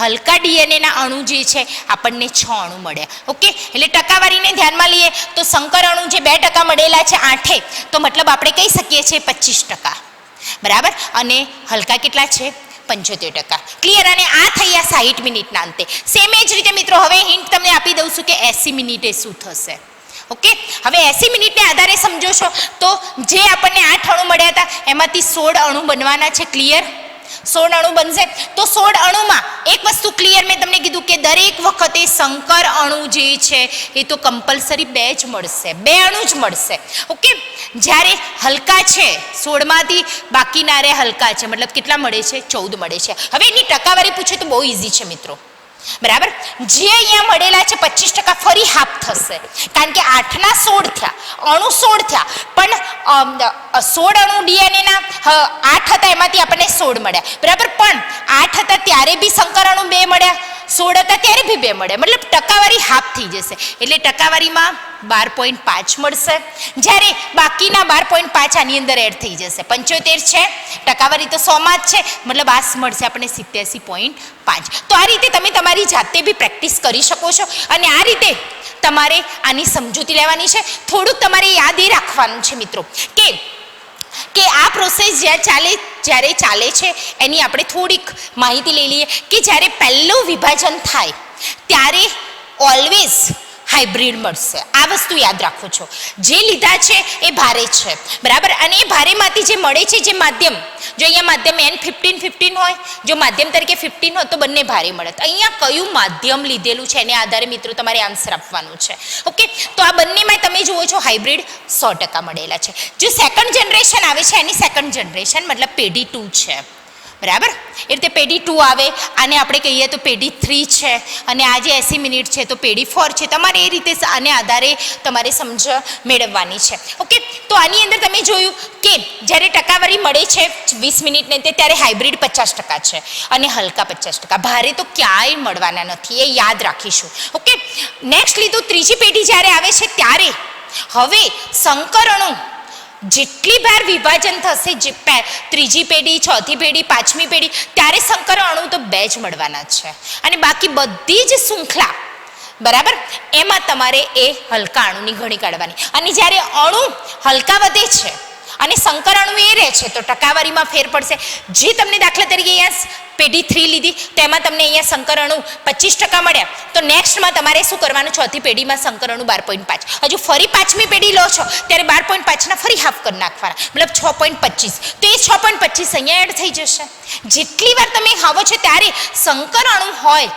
હલકા ડીએનએના અણુ જે છે આપણને 6 અણુ મળ્યા. ઓકે, એટલે ટકાવારીને ધ્યાનમાં લઈએ તો સંકર અણુ જે 2% મળેલા છે 8 તો મતલબ આપણે કહી શકીએ છીએ 25%. બરાબર, અને હલકા કેટલા છે 75%. ક્લિયર? અને આ થઈ આ 60 મિનિટના અંતે. સેમ એ જ રીતે મિત્રો હવે હિન્ટ તમને આપી દઉં છું કે 80 મિનિટે શું થશે. ઓકે, હવે 80 મિનિટને આધારે સમજો છો તો જે આપણને 8 અણુ મળ્યા હતા એમાંથી 16 અણુ બનવાના છે. ક્લિયર? 16 અણુ બનશે તો 16 અણુમાં એક વસ્તુ ક્લિયર મેં તમને કીધું કે દરેક વખતે સંકર અણુ જે છે એ તો કમ્પલસરી 2 જ મળશે, 2 અણુ જ મળશે. ઓકે, જ્યારે હલકા છે 16માંથી બાકીના રે હલકા છે મતલબ કેટલા મળે છે 14 મળે છે. હવે એની ટકાવારી પૂછે તો બહુ ઇઝી છે મિત્રો. બરાબર, જે અહીંયા મળેલા છે 25% ફરી હાફ થશે કારણ કે 8ના 16 થયા, અણુ 16 થયા પણ 16 અણુ ડીએનએના 8 હતા એમાંથી આપણને 16 મળ્યા. બરાબર, પણ 8 હતા ત્યારે બી સંકર અણુ 2 મળ્યા, 16 હતા ત્યારે બી 2 મળ્યા, મતલબ ટકાવારી હાફ થઈ જશે. એટલે ટકાવારીમાં 12.5 મળશે, જ્યારે બાકીના 12.5 આની અંદર એડ થઈ જશે. 75 છે, ટકાવારી તો 100માં જ છે, મતલબ આ મળશે આપણે 87.5. તો આ રીતે તમે તમારી જાતે બી પ્રેક્ટિસ કરી શકો છો અને આ રીતે તમારે આની સમજૂતી લેવાની છે. થોડુંક તમારે યાદ એ રાખવાનું છે મિત્રો કે આ પ્રોસેસ જ્યારે ચાલે છે એની આપણે થોડીક માહિતી લઈ લઈએ કે જ્યારે પહેલું વિભાજન થાય ત્યારે ઓલવેઝ હાઇબ્રિડ મળશે. આ વસ્તુ યાદ રાખો છો. જે લીધા છે એ ભારે છે. બરાબર, અને એ ભારેમાંથી જે મળે છે જે માધ્યમ, જો અહીંયા માધ્યમ N15 હોય, જો માધ્યમ તરીકે 15 હોય તો બંને ભારે મળે. અહીંયા કયું માધ્યમ લીધેલું છે એને આધારે મિત્રો તમારે આન્સર આપવાનું છે. ઓકે, તો આ બંનેમાં તમે જુઓ છો હાઇબ્રિડ 100% મળેલા છે. જો સેકન્ડ જનરેશન આવે છે એની સેકન્ડ જનરેશન મતલબ પેઢી 2 છે. બરાબર, એ રીતે પેઢી 2 આવે, આને આપણે કહીએ તો પેઢી 3 છે, અને આ જે 80 મિનિટ છે તો પેઢી 4 છે. તમારે એ રીતે આને આધારે તમારે સમજ મેળવવાની છે. ઓકે, તો આની અંદર તમે જોયું કે જ્યારે ટકાવારી મળે છે 20 મિનિટને ત્યારે હાઇબ્રિડ 50% છે અને હલકા 50%. ભારે તો ક્યાંય મળવાના નથી, એ યાદ રાખીશું. ઓકે, નેક્સ્ટ લીધું ત્રીજી પેઢી જ્યારે આવે છે ત્યારે હવે સંકર અણુ જેટલી વાર વિભાજન થશે, જે ત્રીજી પેઢી, ચોથી પેઢી, પાંચમી પેઢી, ત્યારે સંકર અણુ તો 2 જ મળવાના છે અને બાકી બધી જ શૃંખલા બરાબર એમાં તમારે એ હલકા અણુની ગણી કાઢવાની. અને જ્યારે અણુ હલકા વધે છે અને સંકર અણુ એ રહે છે તો ટકાવારીમાં ફેર પડશે. જે તમને દાખલા તરીકે અહીંયા પેઢી 3 લીધી તો એમાં તમને અહીંયા સંકર અણુ 25% મળ્યા, તો નેક્સ્ટમાં તમારે શું કરવાનું? ચોથી પેઢીમાં સંકર અણુ 12.5. હજુ ફરી પાંચમી પેઢી લો છો ત્યારે 12.5ના ફરી હાફ કરી નાખવાના, મતલબ 6.25. તો એ 6.25 અહીંયા એડ થઈ જશે. જેટલી વાર તમે ખાવો છો ત્યારે સંકર અણુ હોય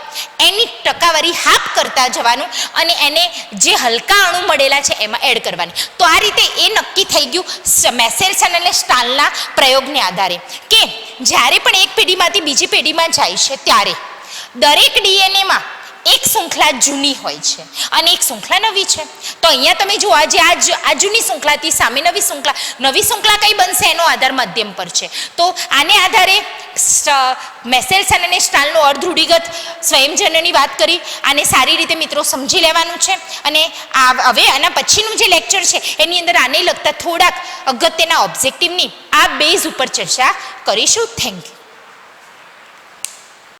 એની ટકાવારી હાફ કરતા જવાનું અને એને જે હલકા અણુ મળેલા છે એમાં એડ કરવાની. તો આ રીતે એ નક્કી થઈ ગયું મેસેલ્સન અને સ્ટાલના પ્રયોગને આધારે કે જ્યારે પણ એક પેઢીમાંથી બીજી પેઢીમાં જાય છે ત્યારે દરેક ડીએનએમાં એક શૃંખલા જૂની હોય છે અને એક શૃંખલા નવી છે. તો અહીંયા તમે જુઓ આજે આ જૂની શૃંખલાથી સામે નવી શૃંખલા કઈ બનશે એનો આધાર માધ્યમ પર છે. તો આને આધારે મેસેલ્સન અને સ્ટાલનો અર્ધરૂઢિગત સ્વયંજનની વાત કરી. આને સારી રીતે મિત્રો સમજી લેવાનું છે અને હવે આના પછીનું જે લેક્ચર છે એની અંદર આને લગતા થોડાક અગત્યના ઓબ્જેક્ટિવની આ બેઝ ઉપર ચર્ચા કરીશું. Thank you.